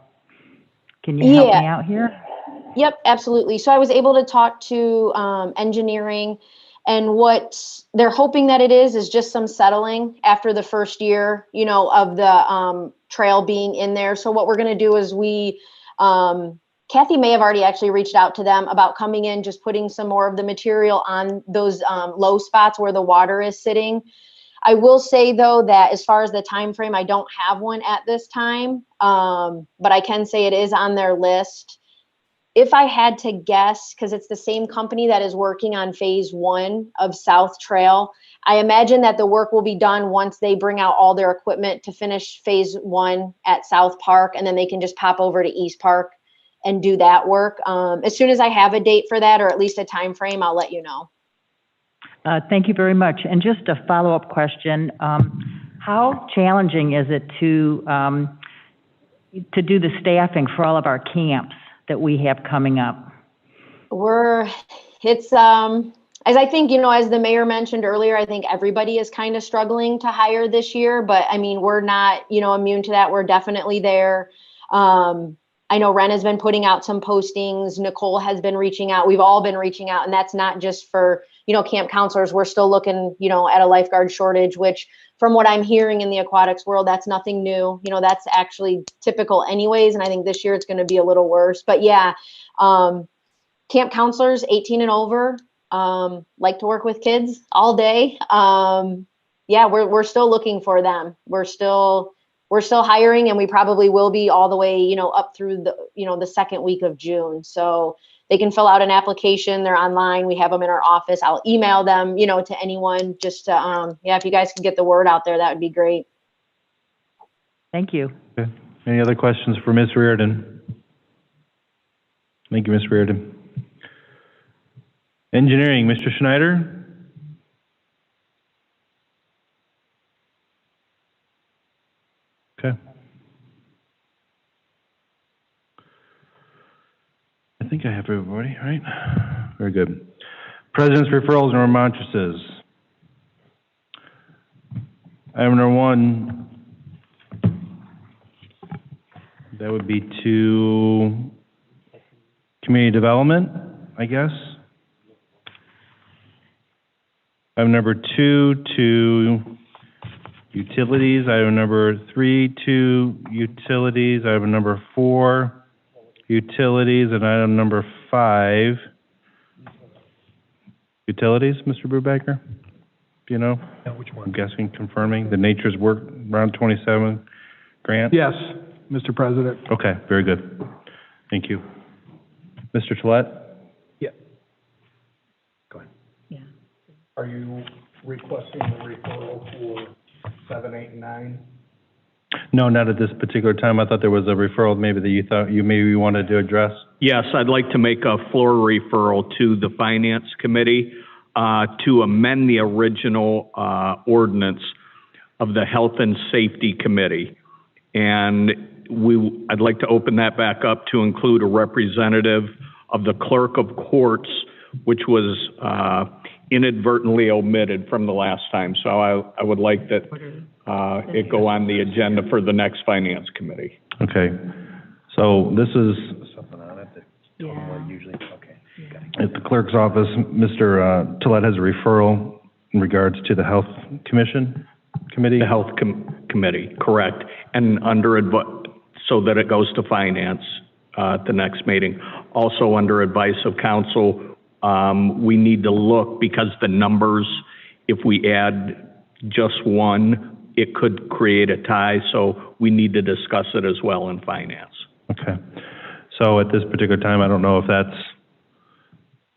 Can you help me out here? Yep, absolutely. So I was able to talk to engineering, and what they're hoping that it is just some settling after the first year, you know, of the trail being in there. So what we're going to do is Kathy may have already actually reached out to them about coming in, just putting some more of the material on those low spots where the water is sitting. I will say, though, that as far as the time frame, I don't have one at this time, but I can say it is on their list. If I had to guess, because it's the same company that is working on Phase 1 of South Trail, I imagine that the work will be done once they bring out all their equipment to finish Phase 1 at South Park, and then they can just pop over to East Park and do that work. As soon as I have a date for that, or at least a time frame, I'll let you know. Thank you very much. And just a follow-up question. How challenging is it to do the staffing for all of our camps that we have coming up? It's as I think, you know, as the mayor mentioned earlier, I think everybody is kind of struggling to hire this year, but I mean, we're not, you know, immune to that. We're definitely there. I know Ren has been putting out some postings. Nicole has been reaching out. We've all been reaching out, and that's not just for, you know, camp counselors. We're still looking, you know, at a lifeguard shortage, which from what I'm hearing in the aquatics world, that's nothing new. You know, that's actually typical anyways. And I think this year it's going to be a little worse, but yeah, camp counselors 18 and over, like to work with kids all day. Yeah, we're still looking for them. We're still hiring, and we probably will be all the way, you know, up through the, you know, the second week of June. So they can fill out an application. They're online. We have them in our office. I'll email them, you know, to anyone, just to, yeah, if you guys can get the word out there, that would be great. Thank you. Okay. Any other questions for Ms. Reardon? Thank you, Ms. Reardon. Engineering, Mr. Schneider? Okay. I think I have everybody, right? Very good. President's referrals and remonstrances. Item number 1, that would be to Community Development, I guess. Item number 2 to Utilities. Item number 3 to Utilities. Item number 4, Utilities. And item number 5, Utilities, Mr. Brubaker? Do you know? Yeah, which one? I'm guessing, confirming, the Nature's Work Round 27 grant? Yes, Mr. President. Okay, very good. Thank you. Mr. Tolet? Yeah. Go ahead. Yeah. Are you requesting the referral for 7, 8, and 9? No, not at this particular time. I thought there was a referral maybe that you thought you maybe wanted to address. Yes, I'd like to make a floor referral to the Finance Committee to amend the original ordinance of the Health and Safety Committee. And I'd like to open that back up to include a representative of the Clerk of Courts, which was inadvertently omitted from the last time. So I would like that it go on the agenda for the next Finance Committee. Okay. So this is at the clerk's office. Mr. Tolet has a referral in regards to the Health Committee? The Health Committee, correct. And so that it goes to Finance at the next meeting. Also, under advice of counsel, we need to look, because the numbers, if we add just one, it could create a tie, so we need to discuss it as well in Finance. Okay. So at this particular time, I don't know if that's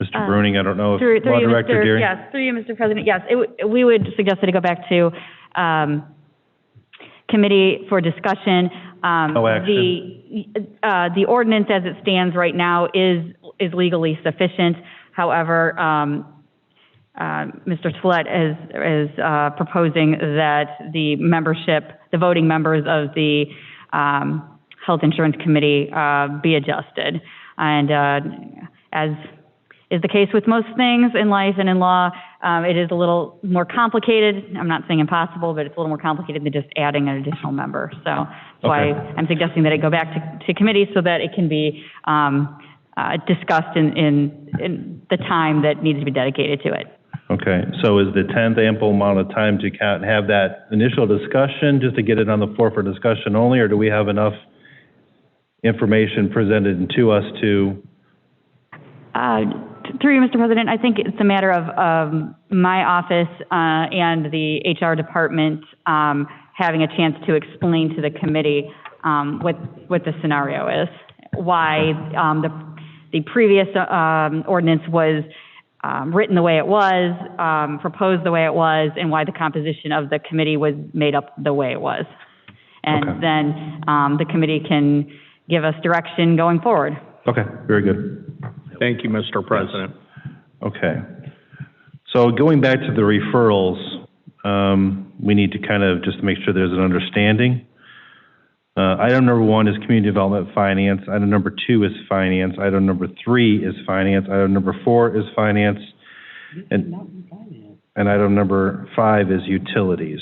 Mr. Bruning, I don't know if Law Director Deary. Yes, through you, Mr. President. Yes, we would suggest that it go back to committee for discussion. No action. The ordinance as it stands right now is legally sufficient. However, Mr. Tolet is proposing that the voting members of the Health Insurance Committee be adjusted. And as is the case with most things in life and in law, it is a little more complicated. I'm not saying impossible, but it's a little more complicated than just adding an additional member. So that's why I'm suggesting that it go back to committee so that it can be discussed in the time that needs to be dedicated to it. Okay, so is the 10th ample amount of time to have that initial discussion, just to get it on the floor for discussion only, or do we have enough information presented to us to? Through you, Mr. President, I think it's a matter of my office and the HR department having a chance to explain to the committee what the scenario is, why the previous ordinance was written the way it was, proposed the way it was, and why the composition of the committee was made up the way it was. And then the committee can give us direction going forward. Okay, very good. Thank you, Mr. President. Okay. So going back to the referrals, we need to kind of just make sure there's an understanding. Item number 1 is Community Development Finance. Item number 2 is Finance. Item number 3 is Finance. Item number 4 is Finance. And item number 5 is Utilities.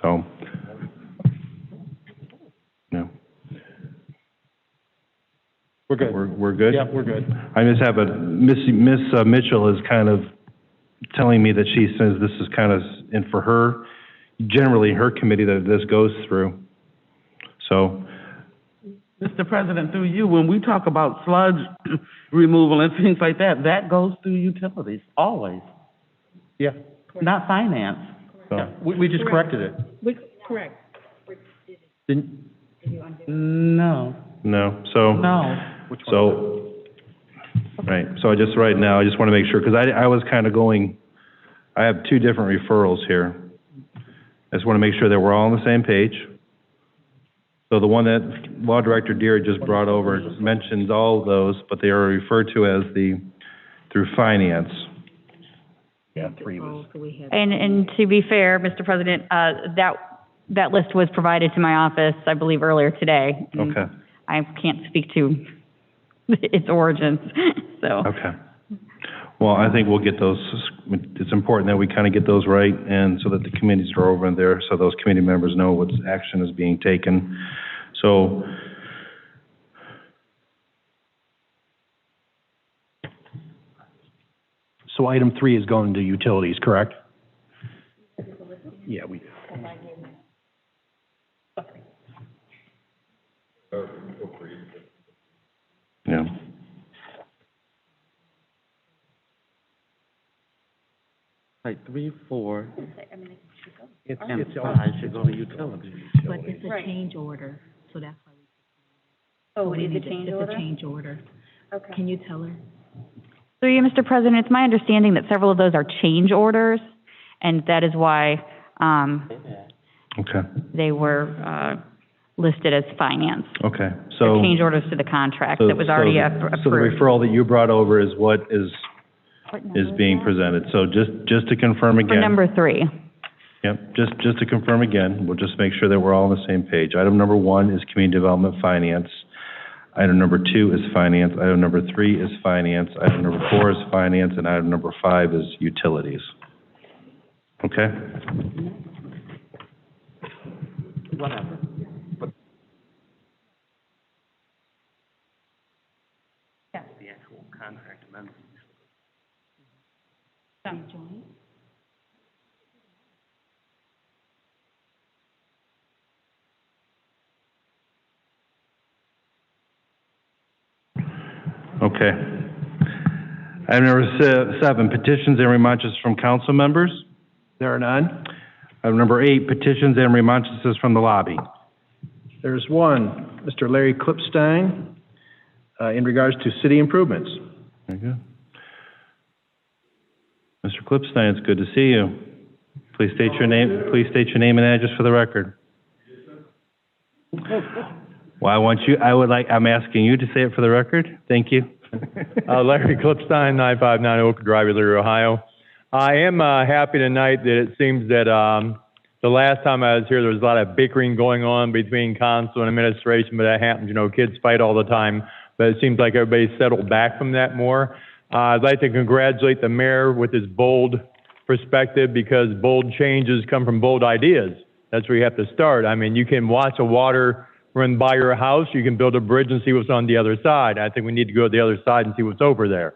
So, no. We're good. We're good? Yeah, we're good. I just have Miss Mitchell is kind of telling me that she says this is kind of in for her, generally her committee that this goes through. So. Mr. President, through you, when we talk about sludge removal and things like that, that goes through utilities, always. Yeah. Not finance. So. Yeah. We just corrected it. Correct. No. No, so. No. So, right, so I just want to make sure, because I was kind of going, I have 2 different referrals here. I just want to make sure that we're all on the same page. So the one that Law Director Deary just brought over mentions all of those, but they are referred to as through Finance. Yeah, 3 was. And to be fair, Mr. President, that list was provided to my office, I believe, earlier today. Okay. I can't speak to its origins, so. Okay. Well, I think we'll get those, it's important that we kind of get those right, and so that the committees are over there, so those committee members know what action is being taken. So, So item 3 is going to utilities, correct? Yeah, we do. Yeah. Like 3, 4. It's 5 should go to utilities. But it's a change order, so that's why we. Oh, it is is a change It's order? a change order. Okay. Can you tell her? Through you, Mr. President, it's my understanding that several of those are change orders, and that is why Okay, they were listed as finance. okay. They're So, change orders to the contract that was already approved. so the referral that you brought over is what is being presented. So just to confirm For again. number 3. Yep, just to confirm again, we'll just make sure that we're all on the same page. Item number 1 is community development finance. Item number 2 is finance. Item number 3 is finance. Item number 4 is finance, and item number 5 is utilities. Okay? Whatever. The actual contract amendment. Okay. Item number 7, petitions and remonstrances from council members. There are none. Item number 8, petitions and remonstrances from the lobby. There's one, Mr. Larry Klipstein, in regards to city improvements. Very good. Mr. Klipstein, it's good to see you. Please state your name, and address for the record. Well, I'm asking you to say it for the record. Thank you. Larry Klipstein, 959 Oak Drive, Elyria, Ohio. I am happy tonight that it seems that the last time I was here, there was a lot of bickering going on between council and administration, but that happens, kids fight all the time. But it seems like everybody's settled back from that more. I'd like to congratulate the mayor with his bold perspective, because bold changes come from bold ideas. That's where you have to start. I mean, you can watch a water run by your house, you can build a bridge and see what's on the other side. I think we need to go to the other side and see what's over there.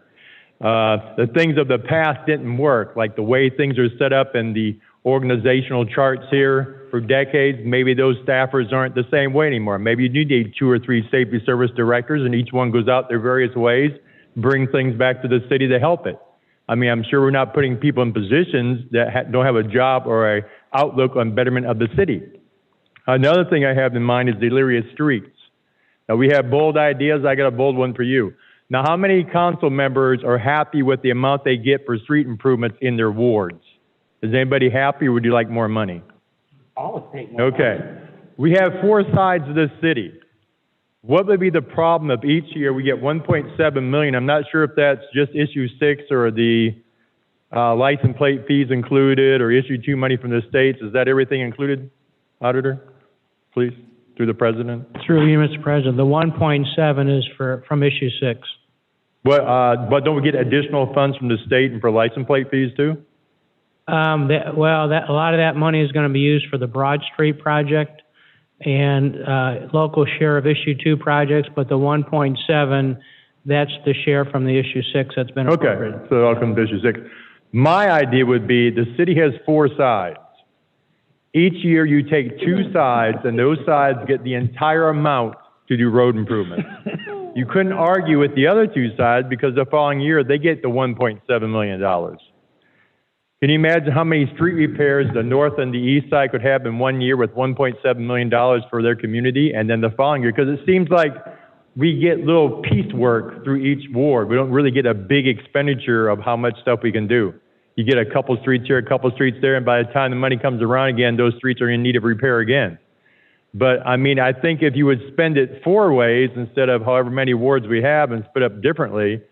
The things of the past didn't work, like the way things are set up in the organizational charts here for decades. Maybe those staffers aren't the same way anymore. Maybe you need 2 or 3 safety service directors, and each one goes out their various ways, bring things back to the city to help it. I mean, I'm sure we're not putting people in positions that don't have a job or a outlook on betterment of the city. Another thing I have in mind is the Elyria streets. Now, we have bold ideas. I got a bold one for you. Now, how many council members are happy with the amount they get for street improvements in their wards? Is anybody happy, or would you like more money? Always take more. Okay. We have 4 sides of this city. What would be the problem if each year we get 1.7 million? I'm not sure if that's just issue 6 or the license plate fees included, or issue 2 money from the states. Is that everything included, Auditor? Please, through the President. Through you, Mr. President, the 1.7 is from issue 6. But don't we get additional funds from the state and for license plate fees too? A lot of that money is going to be used for the Broad Street project and local share of issue 2 projects, but the 1.7, that's the share from the issue 6 that's been appropriated. Okay, so it'll come to issue 6. My idea would be the city has 4 sides. Each year you take 2 sides, and those sides get the entire amount to do road improvements. You couldn't argue with the other 2 sides, because the following year they get the $1.7 million. Can you imagine how many street repairs the north and the east side could have in one year with $1.7 million for their community, and then the following year? Because it seems like we get little piecework through each ward. We don't really get a big expenditure of how much stuff we can do. You get a couple streets here, a couple streets there, and by the time the money comes around again, those streets are in need of repair again. But I mean, I think if you would spend it 4 ways instead of however many wards we have and split up differently,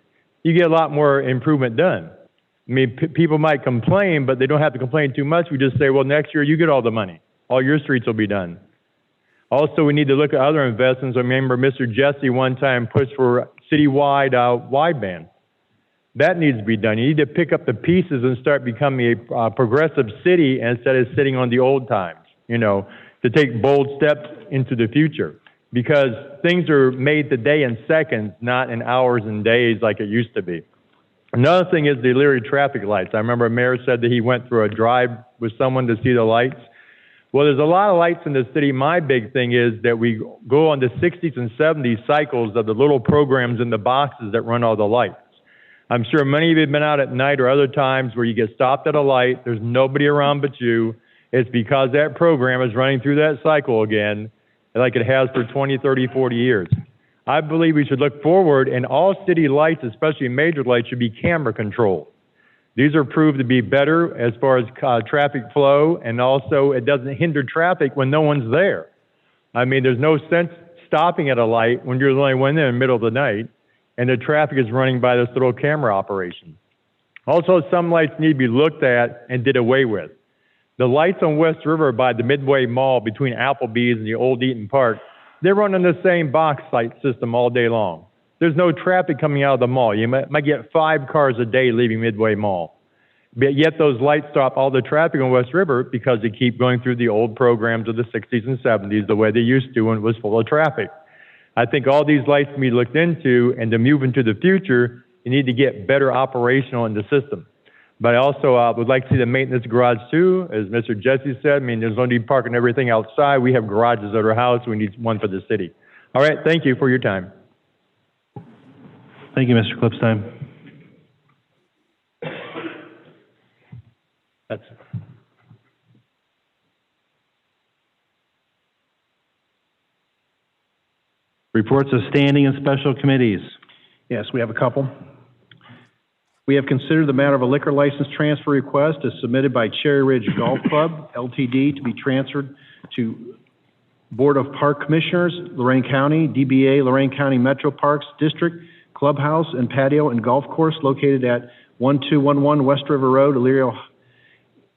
you get a lot more improvement done. I mean, people might complain, but they don't have to complain too much. We just say, well, next year you get all the money. All your streets will be done. Also, we need to look at other investments. I remember Mr. Jesse one time pushed for citywide wideband. That needs to be done. You need to pick up the pieces and start becoming a progressive city instead of sitting on the old times, to take bold steps into the future. Because things are made today in seconds, not in hours and days like it used to be. Another thing is the Elyria traffic lights. I remember a mayor said that he went through a drive with someone to see the lights. Well, there's a lot of lights in the city. My big thing is that we go on the 60s and 70s cycles of the little programs in the boxes that run all the lights. I'm sure many of you have been out at night or other times where you get stopped at a light, there's nobody around but you. It's because that program is running through that cycle again, like it has for 20, 30, 40 years. I believe we should look forward, and all city lights, especially major lights, should be camera controlled. These are proved to be better as far as traffic flow, and also it doesn't hinder traffic when no one's there. I mean, there's no sense stopping at a light when you're the only one there in the middle of the night, and the traffic is running by this little camera operation. Also, some lights need to be looked at and did away with. The lights on West River by the Midway Mall between Applebee's and the Old Eaton Park, they're running the same box light system all day long. There's no traffic coming out of the mall. You might get 5 cars a day leaving Midway Mall. But yet those lights stop all the traffic on West River because they keep going through the old programs of the 60s and 70s the way they used to when it was full of traffic. I think all these lights can be looked into, and to move into the future, you need to get better operational in the system. But I also would like to see the maintenance garage too. As Mr. Jesse said, I mean, there's no need parking everything outside. We have garages at our house. We need one for the city. All right, thank you for your time. Thank you, Mr. Clipstein. That's reports of standing and special committees. Yes, we have a couple. We have considered the matter of a liquor license transfer request as submitted by Cherry Ridge Golf Club, LTD, to be transferred to Board of Park Commissioners, Lorain County, DBA, Lorain County Metro Parks District, Clubhouse and Patio and Golf Course located at 1211 West River Road, Elyria,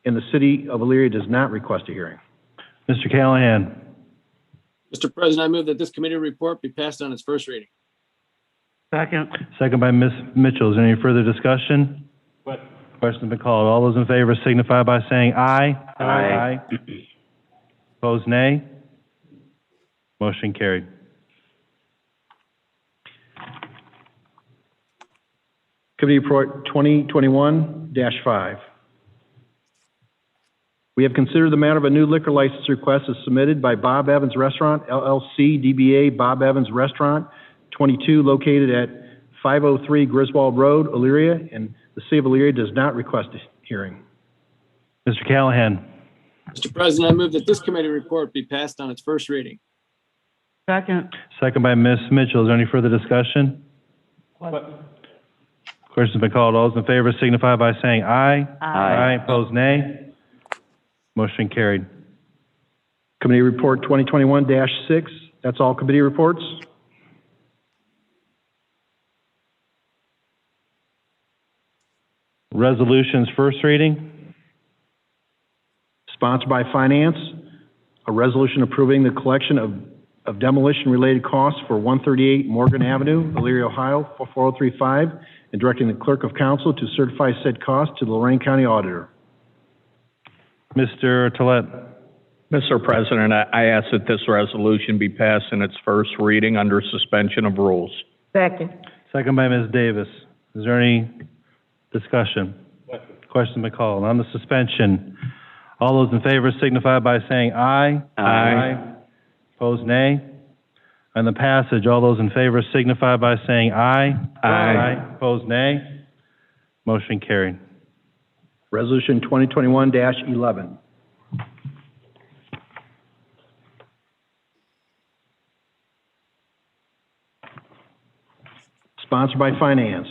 in the city of Elyria does not request a hearing. Mr. Callahan. Mr. President, I move that this committee report be passed on its first reading. Second. Second by Ms. Mitchell. Is there any further discussion? Question's been called. All those in favor signify by saying aye. Aye. Opposed, nay. Motion carried. Committee Report 2021-5. We have considered the matter of a new liquor license request as submitted by Bob Evans Restaurant, LLC, DBA Bob Evans Restaurant, 22, located at 503 Griswold Road, Elyria, and the city of Elyria does not request a hearing. Mr. Callahan. Mr. President, I move that this committee report be passed on its first reading. Second. Second by Ms. Mitchell. Is there any further discussion? Question's been called. All those in favor signify by saying aye. Aye. Opposed, nay. Motion carried. Committee Report 2021-6. That's all committee reports. Resolutions first reading. Sponsored by Finance, a resolution approving the collection of demolition-related costs for 138 Morgan Avenue, Elyria, Ohio, 44035, and directing the clerk of council to certify said cost to the Lorain County Auditor. Mr. Tolet. Mr. President, I ask that this resolution be passed in its first reading under suspension of rules. Second. Second by Ms. Davis. Is there any discussion? Question been called. On the suspension, all those in favor signify by saying aye. Aye. Opposed, nay. On the passage, all those in favor signify by saying aye. Aye. Opposed, nay. Motion carried. Resolution 2021-11. Sponsored by Finance.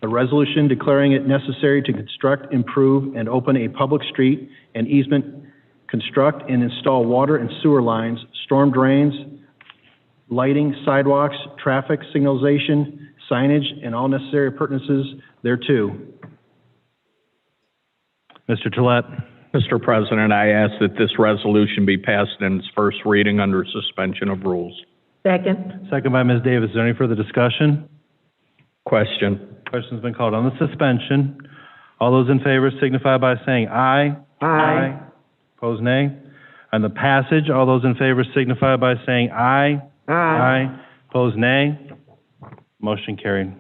A resolution declaring it necessary to construct, improve, and open a public street and easement, construct and install water and sewer lines, storm drains, lighting, sidewalks, traffic signalization, signage, and all necessary appurtenances thereto. Mr. Tolet. Mr. President, I ask that this resolution be passed in its first reading under suspension of rules. Second. Second by Ms. Davis. Is there any further discussion? Question. Question's been called. On the suspension, all those in favor signify by saying aye. Aye. Opposed, nay. On the passage, all those in favor signify by saying aye. Aye. Opposed, nay. Motion carried.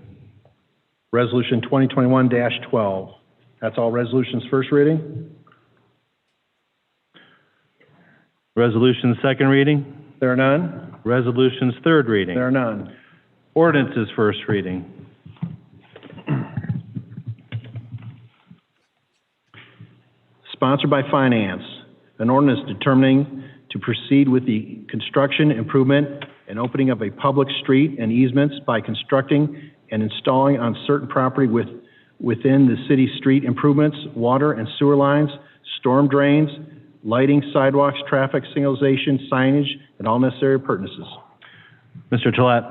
Resolution 2021-12. That's all resolutions first reading. Resolutions second reading. There are none. Resolutions third reading. There are none. Ordinances first reading. Sponsored by Finance, an ordinance determining to proceed with the construction, improvement, and opening of a public street and easements by constructing and installing on certain property within the city street improvements, water and sewer lines, storm drains, lighting, sidewalks, traffic signalization, signage, and all necessary appurtenances. Mr. Tolet.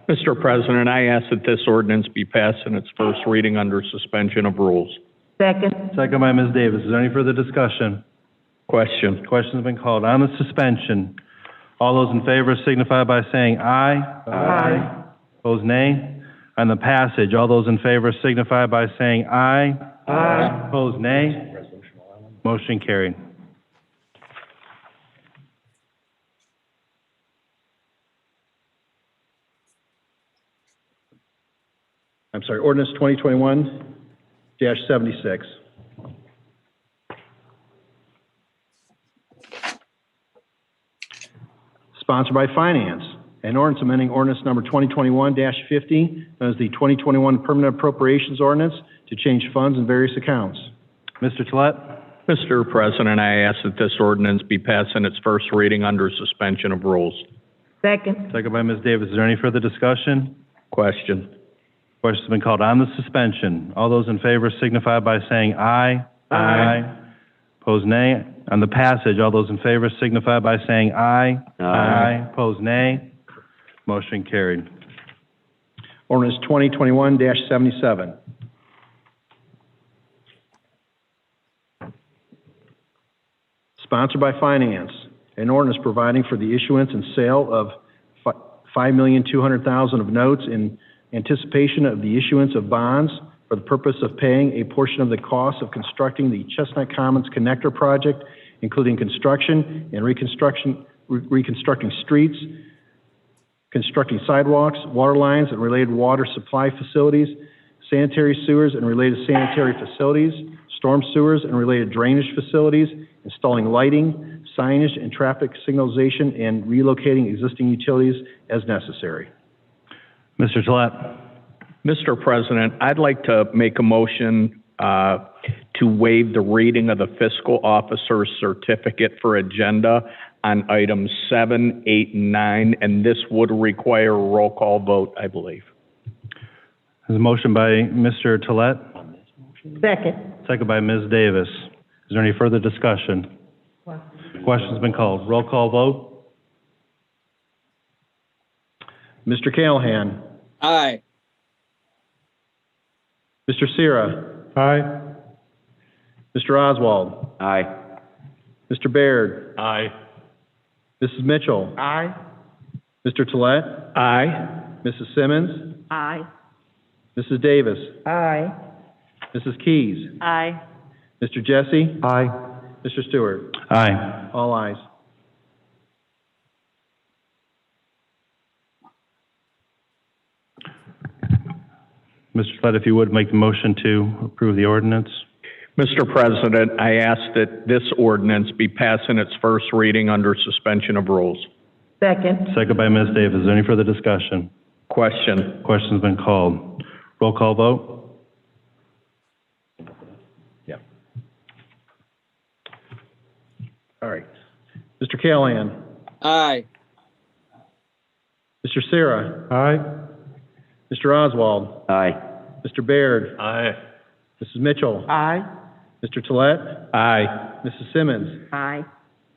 Mr. President, I ask that this ordinance be passed in its first reading under suspension of rules. Second. Second by Ms. Davis. Is there any further discussion? Question. Question has been called. On the suspension, all those in favor signify by saying aye. Aye. Opposed, nay. On the passage, all those in favor signify by saying aye. Aye. Opposed, nay. Motion carried. I'm sorry, ordinance 2021-76. Sponsored by Finance, an ordinance amending ordinance number 2021-50, known as the 2021 Permanent Appropriations Ordinance, to change funds in various accounts. Mr. Tolet. Mr. President, I ask that this ordinance be passed in its first reading under suspension of rules. Second. Second by Ms. Davis. Is there any further discussion? Question. Question has been called. On the suspension, all those in favor signify by saying aye. Aye. Opposed, nay. On the passage, all those in favor signify by saying aye. Aye. Opposed, nay. Motion carried. Ordinance 2021-77. Sponsored by Finance, an ordinance providing for the issuance and sale of $5,200,000 of notes in anticipation of the issuance of bonds for the purpose of paying a portion of the cost of constructing the Chestnut Commons Connector Project, including construction and reconstructing streets, constructing sidewalks, water lines and related water supply facilities, sanitary sewers and related sanitary facilities, storm sewers and related drainage facilities, installing lighting, signage, and traffic signalization, and relocating existing utilities as necessary. Mr. Tolet. Mr. President, I'd like to make a motion to waive the reading of the fiscal officer's certificate for agenda on items 7, 8, and 9, and this would require a roll call vote, I believe. There's a motion by Mr. Tolet. Second. Second by Ms. Davis. Is there any further discussion? Question's been called. Roll call vote. Mr. Callahan. Aye. Mr. Sierra. Aye. Mr. Oswald. Aye. Mr. Baird. Aye. Mrs. Mitchell. Aye. Mr. Tolet. Aye. Mrs. Simmons. Aye. Mrs. Davis. Aye. Mrs. Keys. Aye. Mr. Jesse. Aye. Mr. Stewart. Aye. All ayes. Mr. Tolet, if you would make the motion to approve the ordinance. Mr. President, I ask that this ordinance be passed in its first reading under suspension of rules. Second. Second by Ms. Davis. Is there any further discussion? Question. Question's been called. Roll call vote. All right. Mr. Callahan. Aye. Mr. Sierra. Aye. Mr. Oswald. Aye. Mr. Baird. Aye. Mrs. Mitchell. Aye. Mr. Tolet. Aye. Mrs. Simmons. Aye.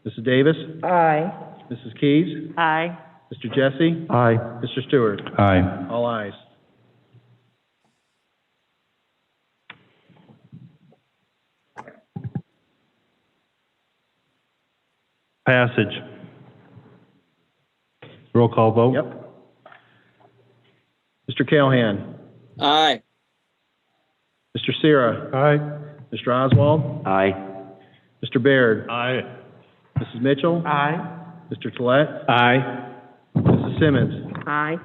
Mrs. Davis. Aye. Mrs. Keys. Aye. Mr. Jesse. Aye. Mr. Stewart. Aye. All ayes. Passage. Roll call vote. Yep. Mr. Callahan. Aye. Mr. Sierra. Aye. Mr. Oswald. Aye. Mr. Baird. Aye. Mrs. Mitchell. Aye. Mr. Tolet. Aye. Mrs. Simmons. Aye.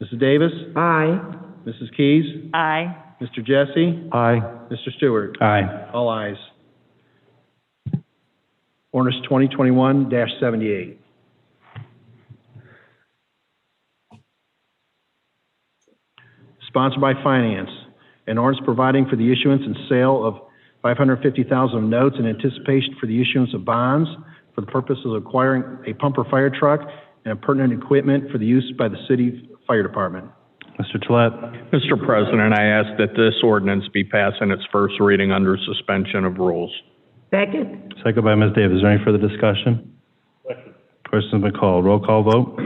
Mrs. Davis. Aye. Mrs. Keys? Aye. Mr. Jesse? Aye. Mr. Stewart? Aye. All ayes. Ordinance 2021-78. Sponsored by Finance. An ordinance providing for the issuance and sale of $550,000 of notes in anticipation for the issuance of bonds for the purpose of acquiring a pumper fire truck and pertinent equipment for the use by the city fire department. Mr. Tolet. Mr. President, I ask that this ordinance be passed in its first reading under suspension of rules. Second. Second by Ms. Davis. Is there any further discussion? Question's been called. Roll call vote.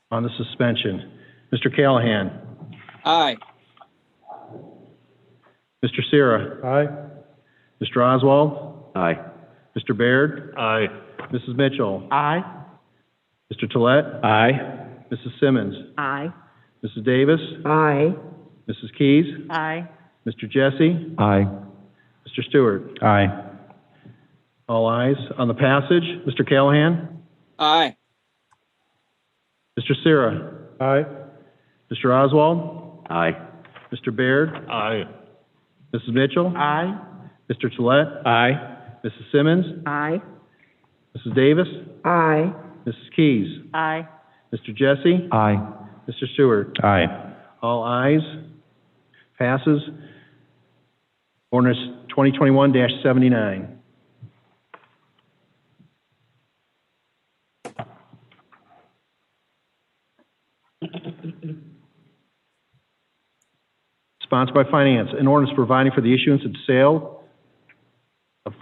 On the suspension. Mr. Callahan. Aye. Mr. Sierra. Aye. Mr. Oswald. Aye. Mr. Baird. Aye. Mrs. Mitchell. Aye. Mr. Tolet. Aye. Mrs. Simmons. Aye. Mrs. Davis. Aye. Mrs. Keys. Aye. Mr. Jesse. Aye. Mr. Stewart. Aye. All ayes. On the passage, Mr. Callahan. Aye. Mr. Sierra. Aye. Mr. Oswald. Aye. Mr. Baird. Aye. Mrs. Mitchell. Aye. Mr. Tolet. Aye. Mrs. Simmons. Aye. Mrs. Davis. Aye. Mrs. Keys. Aye. Mr. Jesse. Aye. Mr. Stewart. Aye. All ayes. Passes. Ordinance 2021-79. Sponsored by Finance. An ordinance providing for the issuance and sale of,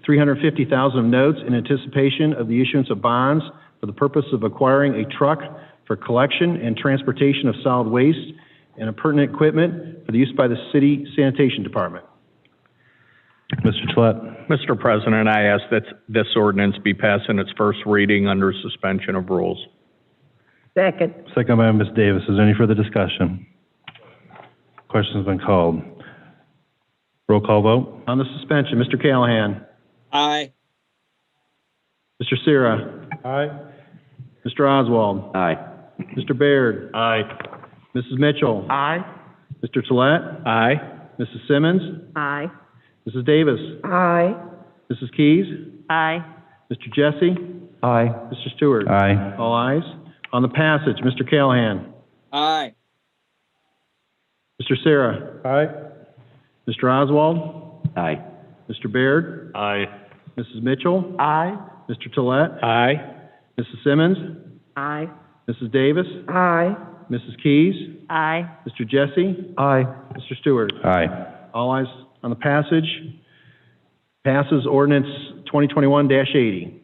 $350,000 of notes in anticipation of the issuance of bonds for the purpose of acquiring a truck for collection and transportation of solid waste and appurtenant equipment for the use by the city sanitation department. Mr. Tolet. Mr. President, I ask that this ordinance be passed in its first reading under suspension of rules. Second. Second by Ms. Davis. Is there any further discussion? Question's been called. Roll call vote. On the suspension, Mr. Callahan. Aye. Mr. Sierra. Aye. Mr. Oswald. Aye. Mr. Baird. Aye. Mrs. Mitchell. Aye. Mr. Tolet. Aye. Mrs. Simmons. Aye. Mrs. Davis. Aye. Mrs. Keys. Aye. Mr. Jesse. Aye. Mr. Stewart. Aye. All ayes. On the passage, Mr. Callahan. Aye. Mr. Sierra. Aye. Mr. Oswald. Aye. Mr. Baird. Aye. Mrs. Mitchell. Aye. Mr. Tolet. Aye. Mrs. Simmons. Aye. Mrs. Davis. Aye. Mrs. Keys. Aye. Mr. Jesse. Aye. Mr. Stewart. Aye. All ayes on the passage. Passes ordinance 2021-80.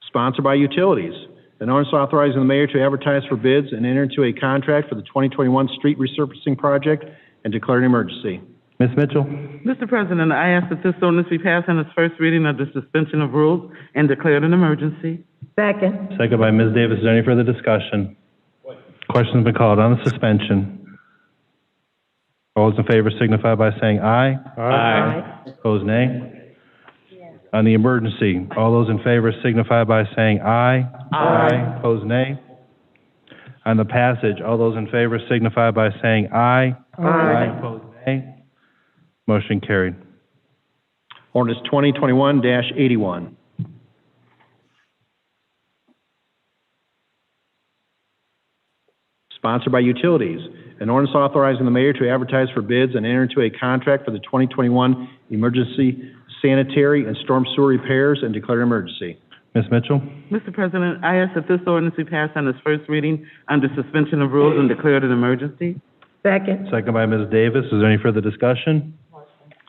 Sponsored by Utilities. An ordinance authorizing the mayor to advertise for bids and enter into a contract for the 2021 street resurfacing project and declare an emergency. Ms. Mitchell. Mr. President, I ask that this ordinance be passed on its first reading under suspension of rules and declared an emergency. Second. Second by Ms. Davis. Is there any further discussion? Question's been called on the suspension. All those in favor signify by saying aye. Aye. Opposed, nay. On the emergency, all those in favor signify by saying aye. Aye. Opposed, nay. On the passage, all those in favor signify by saying aye. Aye. Opposed, nay. Motion carried. Ordinance 2021-81. Sponsored by Utilities. An ordinance authorizing the mayor to advertise for bids and enter into a contract for the 2021 emergency sanitary and storm sewer repairs and declare an emergency. Ms. Mitchell? Mr. President, I ask that this ordinance be passed on its first reading under suspension of rules and declared an emergency. Second. Second by Ms. Davis. Is there any further discussion?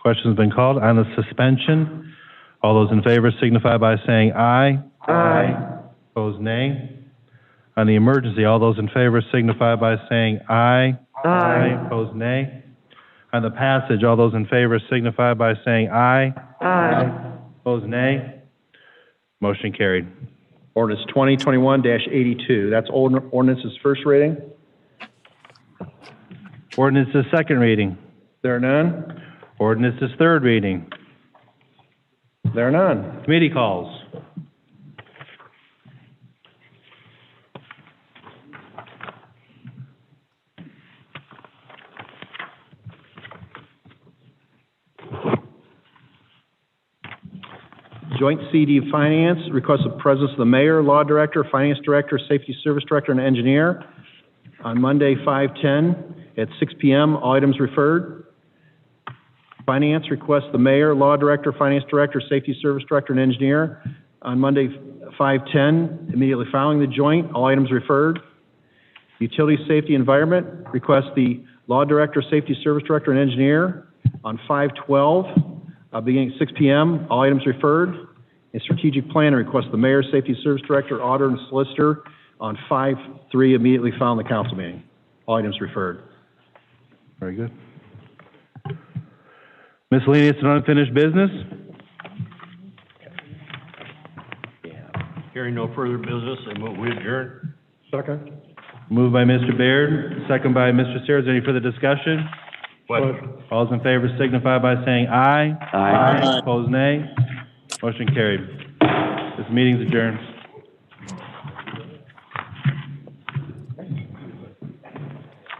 Question's been called on the suspension. All those in favor signify by saying aye. Aye. Opposed, nay. On the emergency, all those in favor signify by saying aye. Aye. Opposed, nay. On the passage, all those in favor signify by saying aye. Aye. Opposed, nay. Motion carried. Ordinance 2021-82. That's ordinance's first reading. Ordinance's second reading. There are none. Ordinance's third reading. There are none. Committee calls. Joint CD Finance, request the presence of the mayor, law director, finance director, safety service director, and engineer on Monday, 5/10 at 6 PM. All items referred. Finance requests the mayor, law director, finance director, safety service director, and engineer on Monday, 5/10, immediately following the joint. All items referred. Utility Safety Environment requests the law director, safety service director, and engineer on 5/12, beginning at 6 PM. All items referred. And Strategic Planner requests the mayor, safety service director, auditor, and solicitor on 5/3, immediately following the council meeting. All items referred. Very good. Miscellaneous and unfinished business? Hearing no further business, I move we adjourn. Second. Moved by Mr. Baird, second by Mr. Sayers. Any further discussion? Question. All those in favor signify by saying aye. Aye. Opposed, nay. Motion carried. This meeting is adjourned.